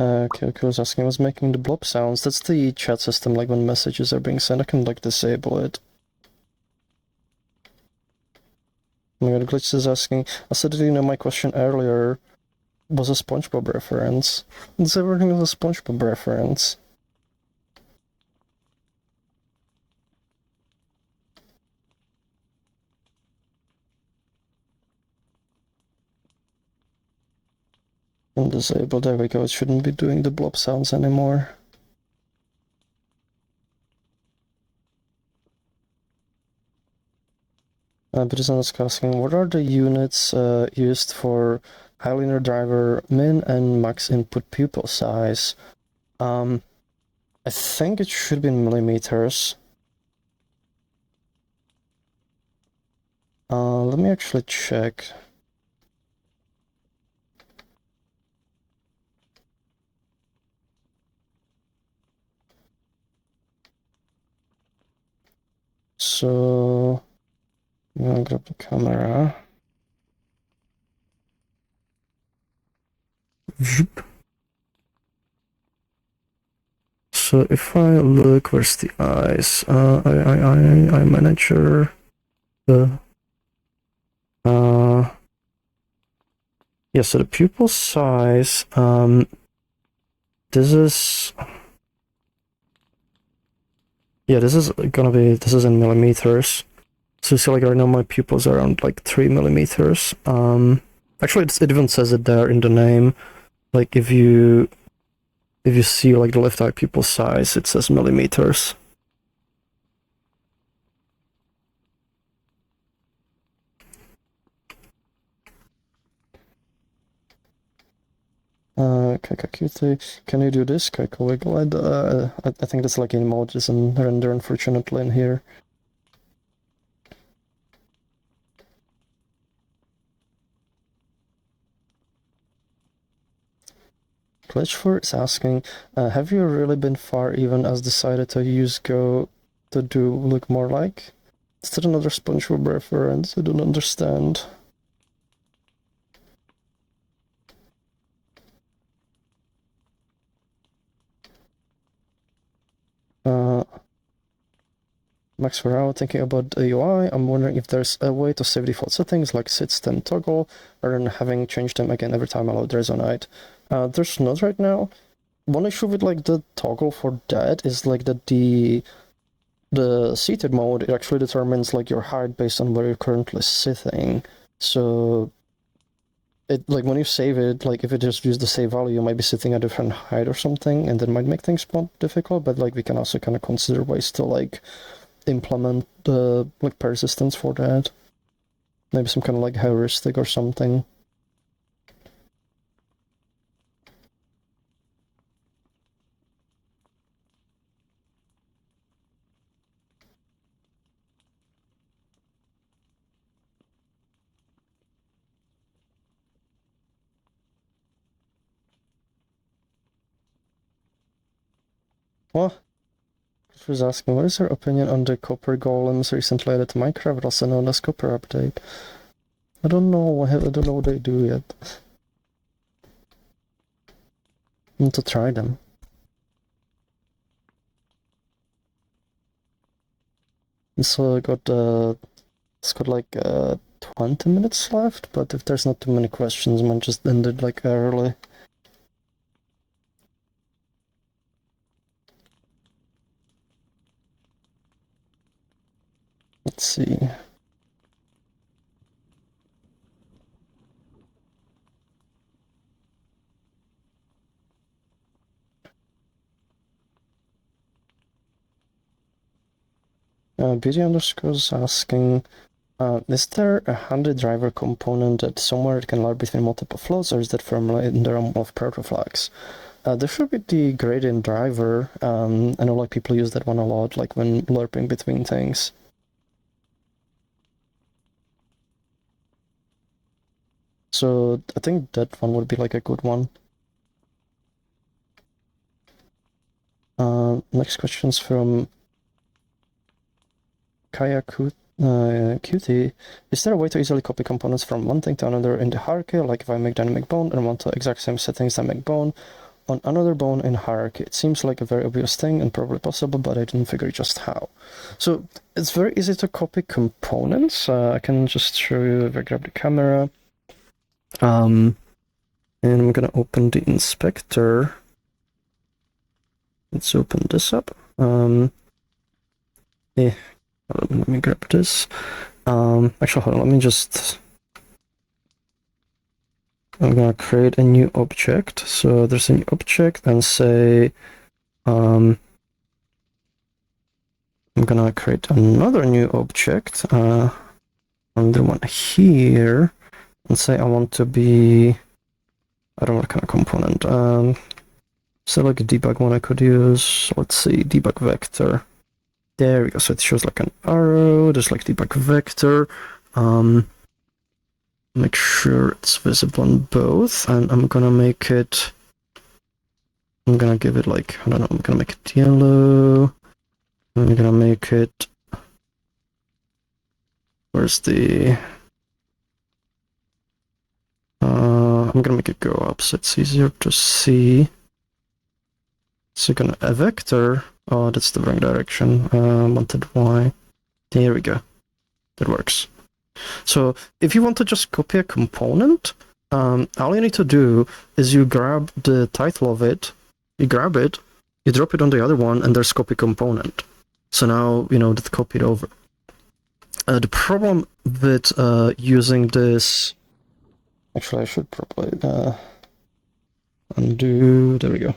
A: Okay, was asking, I was making the blob sounds. That's the chat system, like when messages are being sent, I can like disable it. Oh my god, Glitch is asking, I said, you know, my question earlier was a SpongeBob reference. It's everything was a SpongeBob reference. And disable, there we go, it shouldn't be doing the blob sounds anymore. But it's not asking, what are the units used for Highliner driver min and max input pupil size? I think it should be in millimeters. Let me actually check. So, I'm gonna grab the camera. So if I look, where's the eyes? I manager the yeah, so the pupil size, this is in millimeters. So you see, like right now my pupils are around like 3 millimeters. Actually it even says it there in the name. Like if you see like the left eye pupil size, it says millimeters. Kakakute, can you do this? Kakawiggle? I think that's like emojis and render, unfortunately, in here. Glitchford is asking, have you really been far even as decided to use Go to do look more like? Is that another SpongeBob reference? I don't understand. Max Ferrao, thinking about the UI, I'm wondering if there's a way to save default settings like sit, stand, toggle, rather than having changed them again every time I load Resonite. There's not right now. One issue with like the toggle for that is like that the seated mode, it actually determines like your height based on where you're currently sitting. So it like when you save it, like if it just use the save value, you might be sitting at a different height or something, and that might make things more difficult. But like we can also kind of consider ways to like implement the like persistence for that. Maybe some kind of like heuristic or something. What? Was asking, what is your opinion on the copper golems recently added to Minecraft, also known as copper update? I don't know. I don't know what they do yet. I need to try them. So it's got like 20 minutes left, but if there's not too many questions, I might just end it like early. Let's see. Beauty underscores asking, is there a handy driver component that somewhere it can lie between multiple floats, or is that firmly in the realm of protoflags? There should be the gradient driver. I know like people use that one a lot, like when lerping between things. So I think that one would be like a good one. Next question's from Kaya Cutie. Is there a way to easily copy components from one thing to another in the hierarchy? Like if I make dynamic bone and want the exact same settings dynamic bone on another bone in hierarchy. It seems like a very obvious thing and probably possible, but I didn't figure just how. So it's very easy to copy components. I can just show you if I grab the camera. And I'm gonna open the inspector. Let's open this up. Let me grab this. Actually, hold on, let me just... I'm gonna create a new object. So there's a new object and say, I'm gonna create another new object, another one here, and say I want to be, I don't know what kind of component. So like a debug one I could use. Let's see, debug vector. There we go. So it shows like an arrow. There's like debug vector. Make sure it's visible on both, and I'm gonna make it. I'm gonna give it like, I don't know. I'm gonna make it yellow. I'm gonna make it. Where's the? I'm gonna make it go up so it's easier to see. So you're gonna a vector. Oh, that's the wrong direction. Wanted Y. There we go. That works. So if you want to just copy a component, all you need to do is you grab the title of it, you grab it, you drop it on the other one, and there's copy component. So now you know that copied over. The problem with using this, actually I should probably undo. There we go.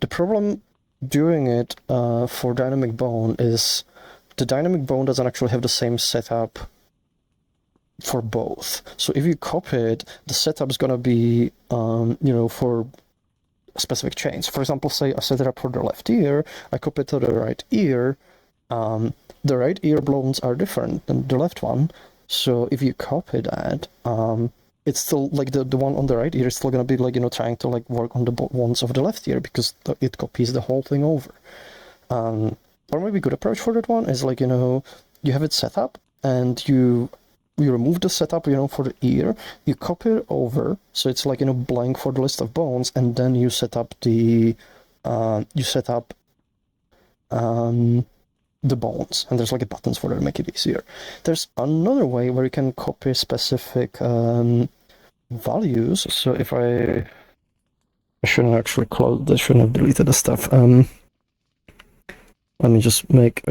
A: The problem doing it for dynamic bone is the dynamic bone doesn't actually have the same setup for both. So if you copy it, the setup is gonna be, you know, for specific chains. For example, say I set it up for the left ear, I copy it to the right ear. The right ear bones are different than the left one. So if you copy that, it's still like the one on the right ear is still gonna be like, you know, trying to like work on the ones of the left ear because it copies the whole thing over. Or maybe a good approach for that one is like, you know, you have it set up and you remove the setup, you know, for the ear, you copy it over, so it's like, you know, blank for the list of bones, and then you set up the, the bones, and there's like buttons for that to make it easier. There's another way where you can copy specific values. So if I shouldn't actually close this, shouldn't have deleted the stuff. Let me just make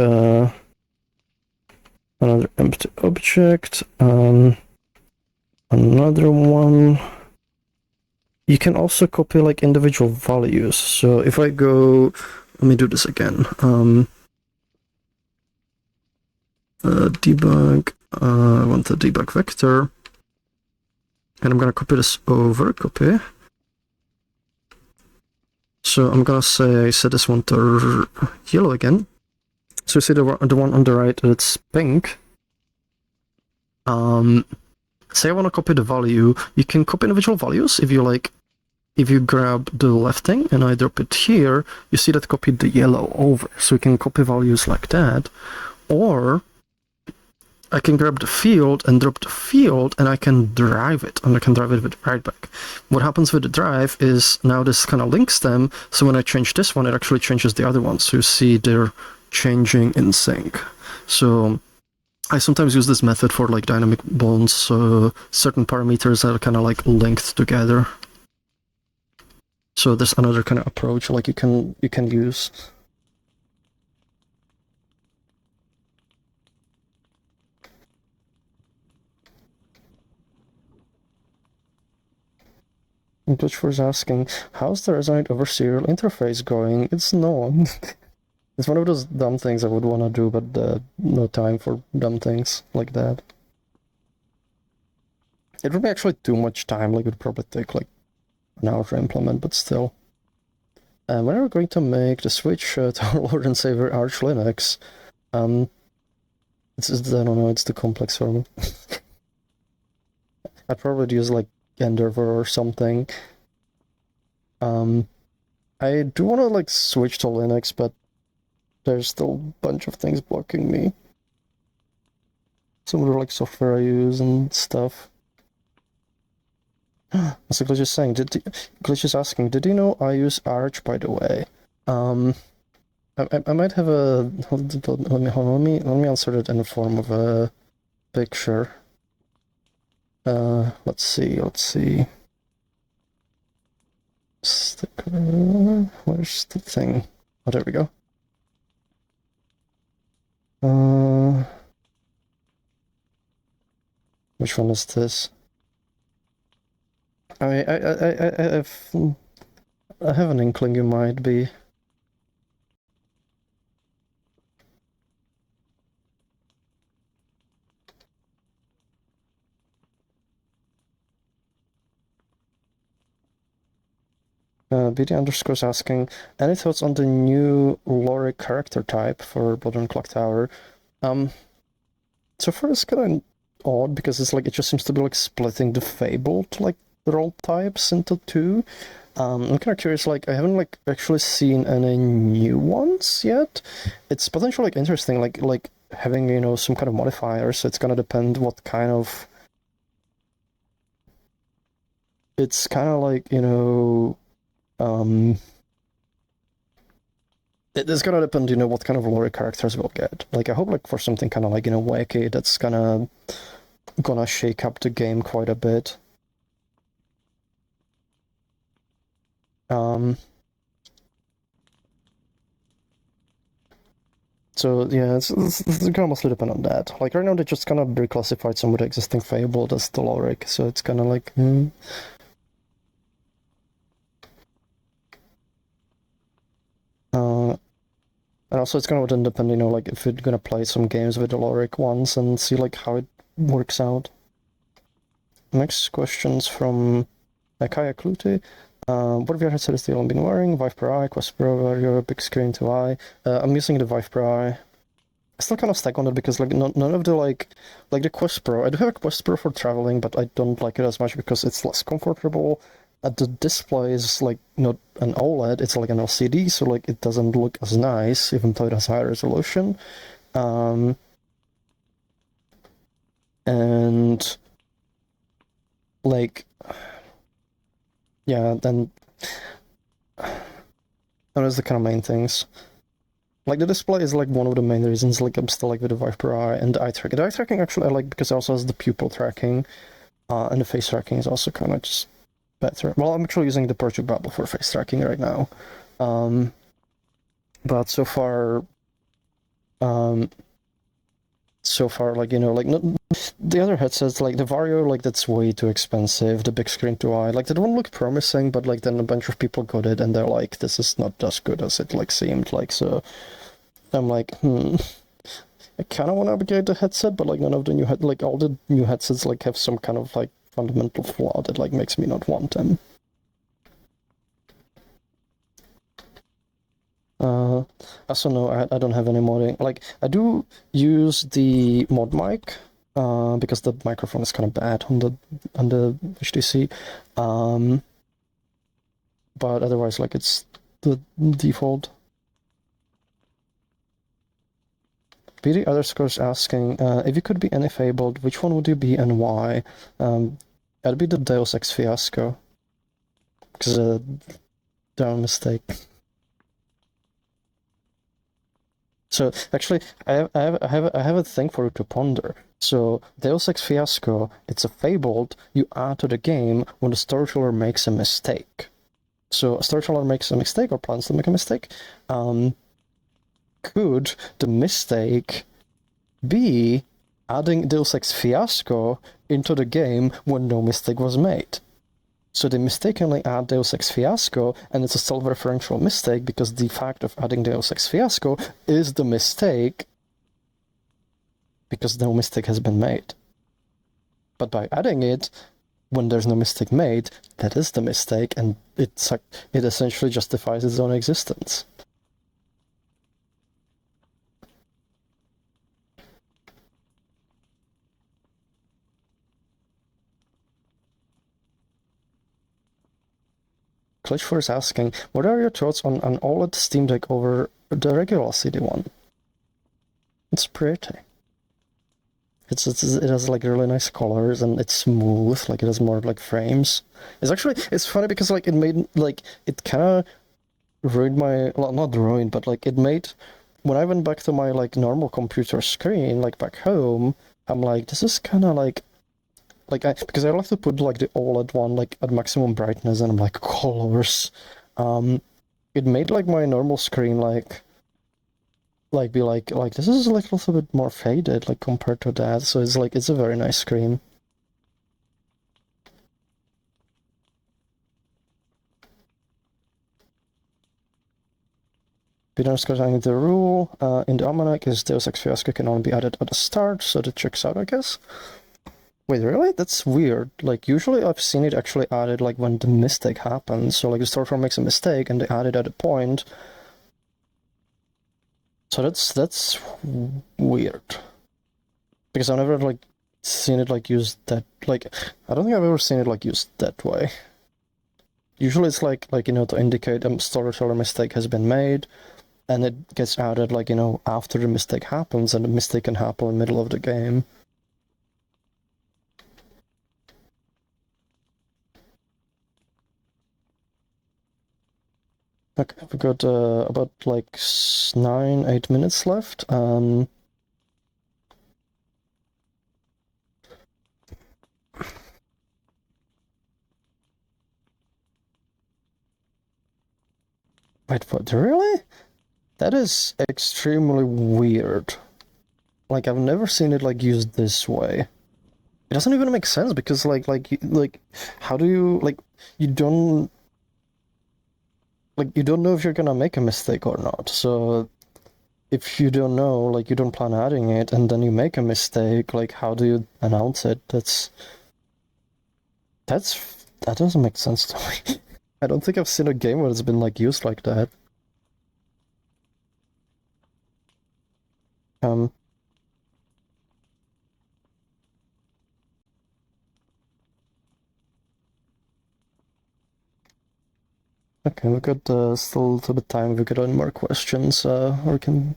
A: another empty object, another one. You can also copy like individual values. So if I go, let me do this again. Debug, I want the debug vector, and I'm gonna copy this over, copy. So I'm gonna say I set this one to yellow again. So you see the one on the right, it's pink. Say I want to copy the value. You can copy individual values if you like. If you grab the left thing and I drop it here, you see that copied the yellow over. So you can copy values like that. Or I can grab the field and drop the field and I can drive it, and I can drive it with right back. What happens with the drive is now this kind of links them, so when I change this one, it actually changes the other one. So you see they're changing in sync. So I sometimes use this method for like dynamic bones, so certain parameters are kind of like linked together. So there's another kind of approach like you can use. Glitchfor's asking, how's the Resonite over serial interface going? It's no. It's one of those dumb things I would want to do, but no time for dumb things like that. It would be actually too much time, like it would probably take like an hour to implement, but still. When are we going to make the switch to our Lord and Savior Arch Linux? It's I don't know, it's too complex for me. I'd probably use like Endeavor or something. I do want to like switch to Linux, but there's still a bunch of things blocking me. Some of the like software I use and stuff. So Glitch is saying, Glitch is asking, did you know I use Arch, by the way? I might have a let me answer it in the form of a picture. Let's see. Sticker. Where's the thing? Oh, there we go. Which one is this? I have an inkling you might be. BD underscores asking, any thoughts on the new lore character type for Blood Clock Tower? So far it's kind of odd because it's like it just seems to be like splitting the fabled like role types into two. I'm kind of curious, like I haven't like actually seen any new ones yet. It's potentially like interesting, like having, you know, some kind of modifier, so it's gonna depend what kind of. It's kind of like, you know, it's gonna depend, you know, what kind of lore characters we'll get. Like I hope like for something kind of like, you know, wacky that's gonna shake up the game quite a bit. So yeah, it's gonna mostly depend on that. Like right now, they just kind of reclassified some of the existing fabled as Doloric, so it's kind of like. And also, it's kind of depend, you know, like if you're gonna play some games with Doloric once and see like how it works out. Next question's from Kaya Klute. What of your headsets have you been wearing? Vive Pro Eye, Quest Pro, or your big screen to eye? I'm using the Vive Pro Eye. I still kind of stuck on it because like none of the like the Quest Pro. I do have a Quest Pro for traveling, but I don't like it as much because it's less comfortable. The display is like not an OLED; it's like an LCD, so like it doesn't look as nice, even though it has high resolution. And like, yeah, then those are the kind of main things. Like the display is like one of the main reasons like I'm still like with the Vive Pro Eye and the eye tracking. The eye tracking actually I like because it also has the pupil tracking, and the face tracking is also kind of just better. Well, I'm actually using the Portrait Bubble for face tracking right now, but so far, like, you know, like the other headsets like the Vario, like that's way too expensive. The big screen to eye, like that one looked promising, but like then a bunch of people got it and they're like, this is not as good as it like seemed like. So I'm like, I kind of want to upgrade the headset, but like none of the new like all the new headsets like have some kind of like fundamental flaw that like makes me not want them. Also no, I don't have any modding. Like I do use the mod mic, because the microphone is kind of bad on the HTC, but otherwise like it's the default. BD underscores asking, if you could be any fabled, which one would you be and why? I'd be the Deus Ex Fiasco, because dumb mistake. So actually, I have a thing for you to ponder. So Deus Ex Fiasco, it's a fabled you add to the game when the storyteller makes a mistake. So a storyteller makes a mistake or plans to make a mistake. Could the mistake be adding Deus Ex Fiasco into the game when no mistake was made? So they mistakenly add Deus Ex Fiasco, and it's a self-referential mistake because the fact of adding Deus Ex Fiasco is the mistake because no mistake has been made. But by adding it, when there's no mistake made, that is the mistake, and it essentially justifies its own existence. Glitch4 is asking, what are your thoughts on an OLED Steam Deck over the regular LCD one? It's pretty. It has like really nice colors and it's smooth, like it has more like frames. It's funny because like it made like it kind of ruined my, well, not ruined, but like it made, when I went back to my like normal computer screen, like back home, I'm like, this is kind of like because I like to put like the OLED one like at maximum brightness and I'm like colors. It made like my normal screen be like this is like a little bit more faded like compared to that, so it's like it's a very nice screen. Beginner's Coding, the rule in the almanac is Deus Ex Fiasco can only be added at the start, so that checks out, I guess. Wait, really? That's weird. Like, usually I've seen it actually added like when the mistake happens, so like the storyteller makes a mistake and they add it at a point. So that's weird. Because I've never like seen it like used that, like, I don't think I've ever seen it like used that way. Usually it's like you know, to indicate a storyteller mistake has been made, and it gets added like, you know, after the mistake happens, and the mistake can happen in the middle of the game. Okay, we've got about like 8 minutes left. Wait, what? Really? That is extremely weird. Like, I've never seen it like used this way. It doesn't even make sense because how do you you don't you don't know if you're gonna make a mistake or not. So if you don't know, like you don't plan adding it, and then you make a mistake, like how do you announce it? That doesn't make sense to me. I don't think I've seen a game where it's been like used like that. Um, okay, we got still a little bit of time. If we got any more questions, or we can.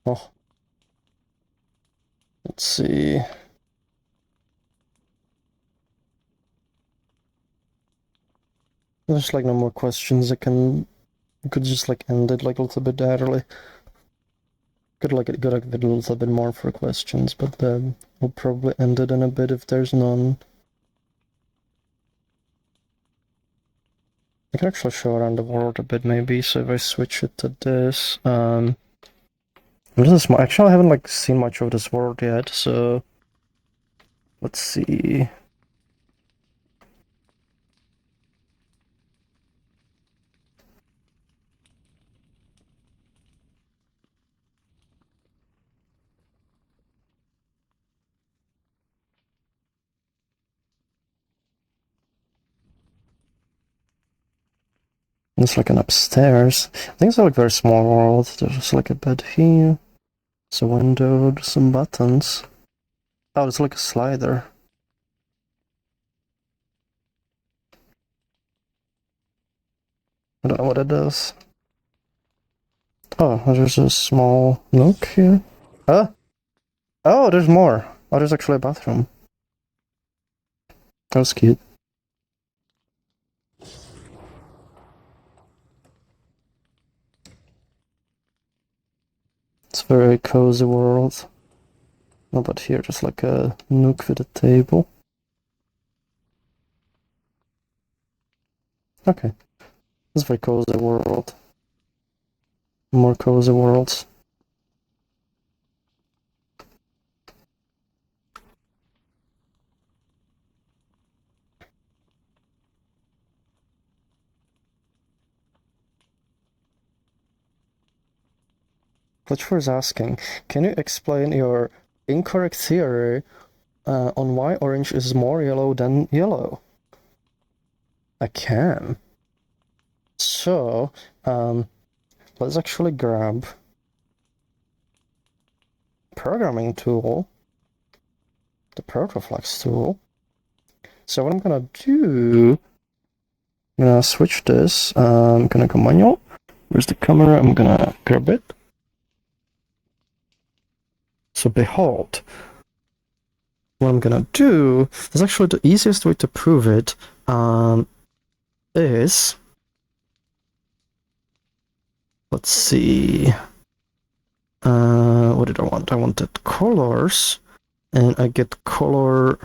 A: Oh, let's see. There's like no more questions. We could just like end it like a little bit early. Could like it got a little bit more for questions, but we'll probably end it in a bit if there's none. I can actually show around the world a bit maybe, so if I switch it to this, this is actually I haven't like seen much of this world yet, so let's see. It's like an upstairs. I think it's like a very small world. There's like a bed here. There's a window, there's some buttons. Oh, it's like a slider. I don't know what it does. Oh, there's a small nook here. Huh? Oh, there's more. Oh, there's actually a bathroom. That was cute. It's a very cozy world. Oh, but here there's like a nook with a table. Okay. It's a very cozy world. More cozy worlds. Glitchfor is asking, can you explain your incorrect theory on why orange is more yellow than yellow? I can. So, let's actually grab programming tool, the protoflex tool. So what I'm gonna do, I'm gonna switch this, I'm gonna go manual. Where's the camera? I'm gonna grab it. So behold, what I'm gonna do is actually the easiest way to prove it, is, let's see, what did I want? I wanted colors, and I get color,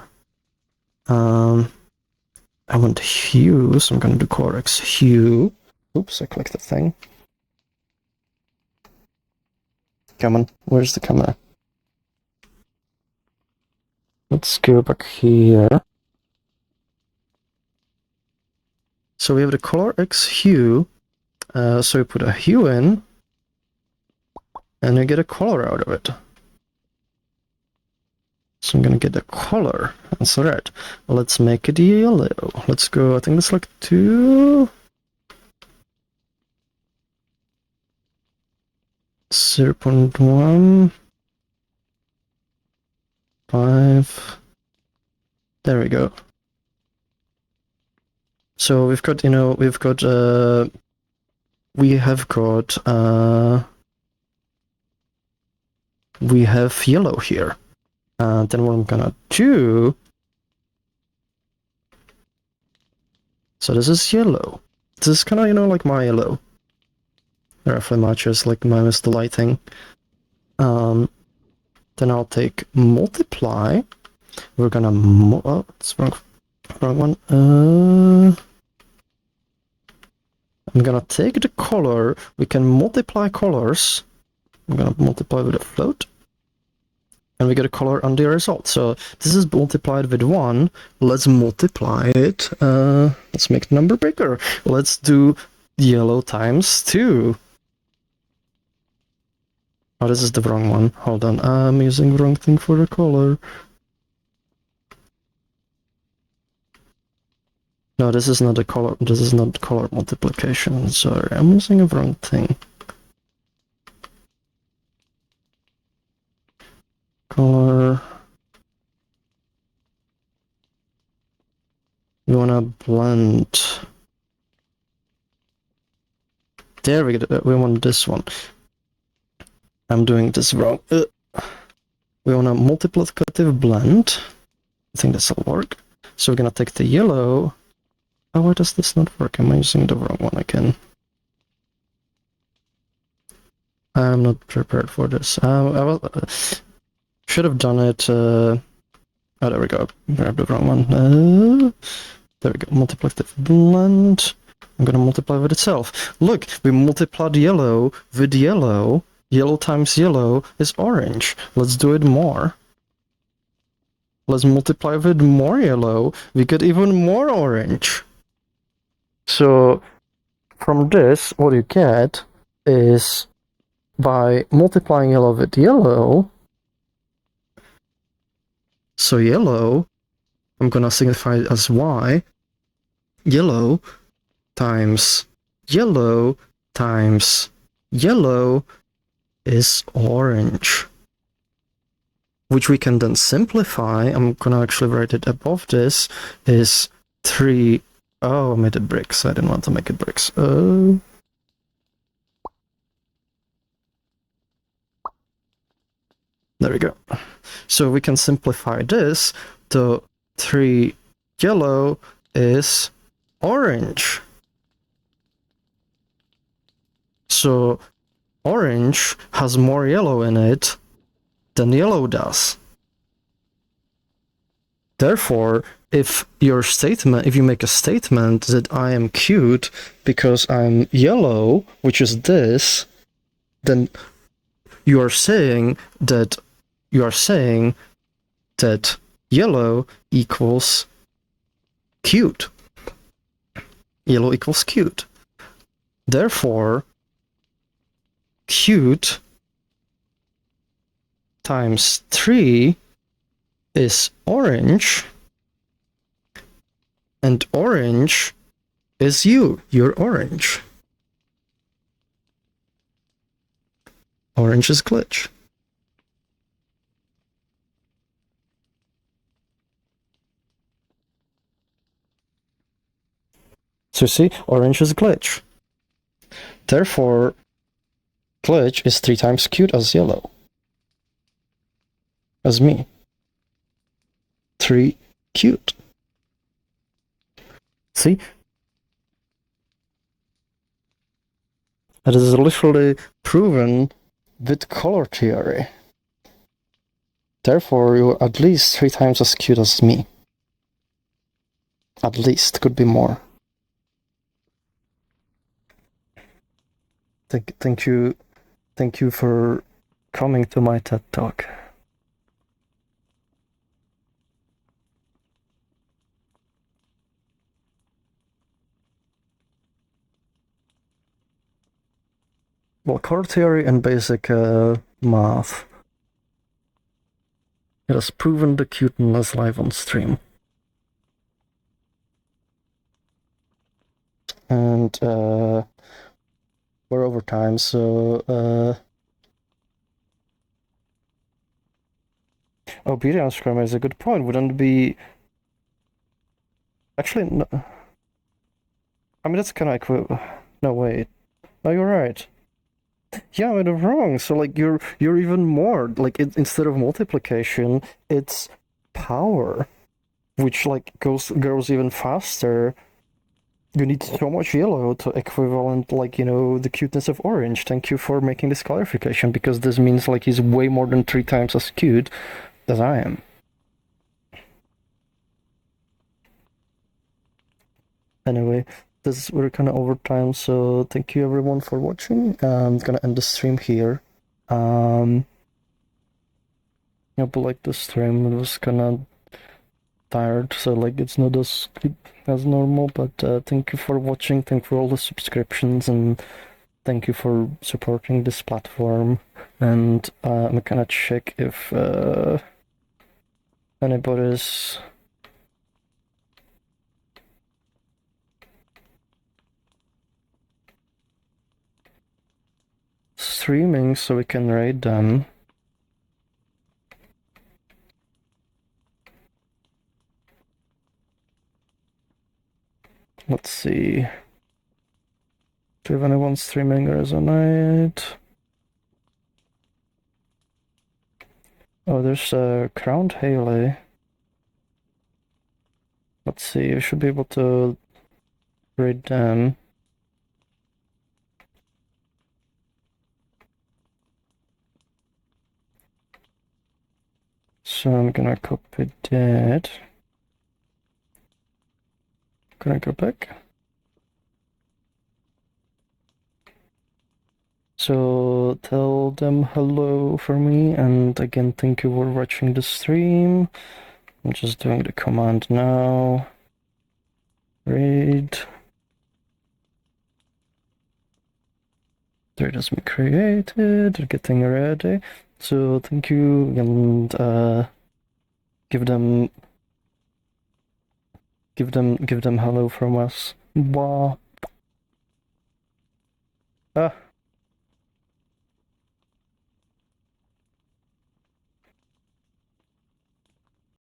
A: I want hue, so I'm gonna do color X hue. Oops, I clicked the thing. Come on, where's the camera? Let's go back here. So we have the color X hue, so we put a hue in, and I get a color out of it. So I'm gonna get a color, that's red. Let's make it yellow. Let's go, I think that's like 0.1, 5, there we go. So we've got, we have yellow here. Then what I'm gonna do, so this is yellow. This is kind of, like my yellow. It roughly matches, like minus the lighting. Then I'll take multiply. We're gonna, oh, it's wrong one. I'm gonna take the color, we can multiply colors. I'm gonna multiply with a float. And we get a color on the result. So this is multiplied with 1. Let's multiply it. Let's make the number bigger. Let's do yellow times 2. Oh, this is the wrong one. Hold on. I'm using the wrong thing for the color. No, this is not a color. This is not color multiplication. Sorry, I'm using the wrong thing. Color. We wanna blend. There we go. We want this one. I'm doing this wrong. We want a multiplicative blend. I think this will work. So we're gonna take the yellow. Oh, why does this not work? Am I using the wrong one again? I'm not prepared for this. I should have done it. Oh, there we go. Grab the wrong one. There we go. Multiplicative blend. I'm gonna multiply with itself. Look, we multiplied yellow with yellow. Yellow times yellow is orange. Let's do it more. Let's multiply with more yellow. We get even more orange. So from this, what you get is by multiplying yellow with yellow. So yellow, I'm gonna signify it as y. Yellow times yellow times yellow is orange, which we can then simplify. I'm gonna actually write it above this, is 3. Oh, I made it bricks. I didn't want to make it bricks. Oh. There we go. So we can simplify this. The 3 yellow is orange. So orange has more yellow in it than yellow does. Therefore, if you make a statement that I am cute because I'm yellow, which is this, then you are saying that yellow equals cute. Yellow equals cute. Therefore, cute times 3 is orange, and orange is you. You're orange. Orange is glitch. So see, orange is glitch. Therefore, glitch is 3 times cute as yellow. As me. 3 cute. See? It is literally proven with color theory. Therefore, you're at least 3 times as cute as me. At least, could be more. Thank you for coming to my TED Talk. Well, color theory and basic math. It has proven the cuteness live on stream. And we're over time, so obedience scrum is a good point. Wouldn't it be actually no. I mean that's kinda no wait. No, you're right. Yeah, I'm wrong. So like you're even more like instead of multiplication, it's power, which like goes even faster. You need so much yellow to equivalent like the cuteness of orange. Thank you for making this clarification because this means like he's way more than 3 times as cute as I am. Anyway, we're kind of over time, so thank you everyone for watching. I'm gonna end the stream here. Yeah, but like the stream was kind of tired, so like it's not as good as normal. But thank you for watching. Thank you for all the subscriptions, and thank you for supporting this platform. And I'm gonna check if anybody's streaming so we can raid them. Let's see. Do you have anyone streaming Resonite? Oh, there's Crowned Haley. Let's see, you should be able to raid them. So I'm gonna copy that. Gonna go back. So tell them hello for me, and again, thank you for watching the stream. I'm just doing the command now. Raid. There it has been created, getting ready. So thank you, and give them hello from us. Wow. Ah.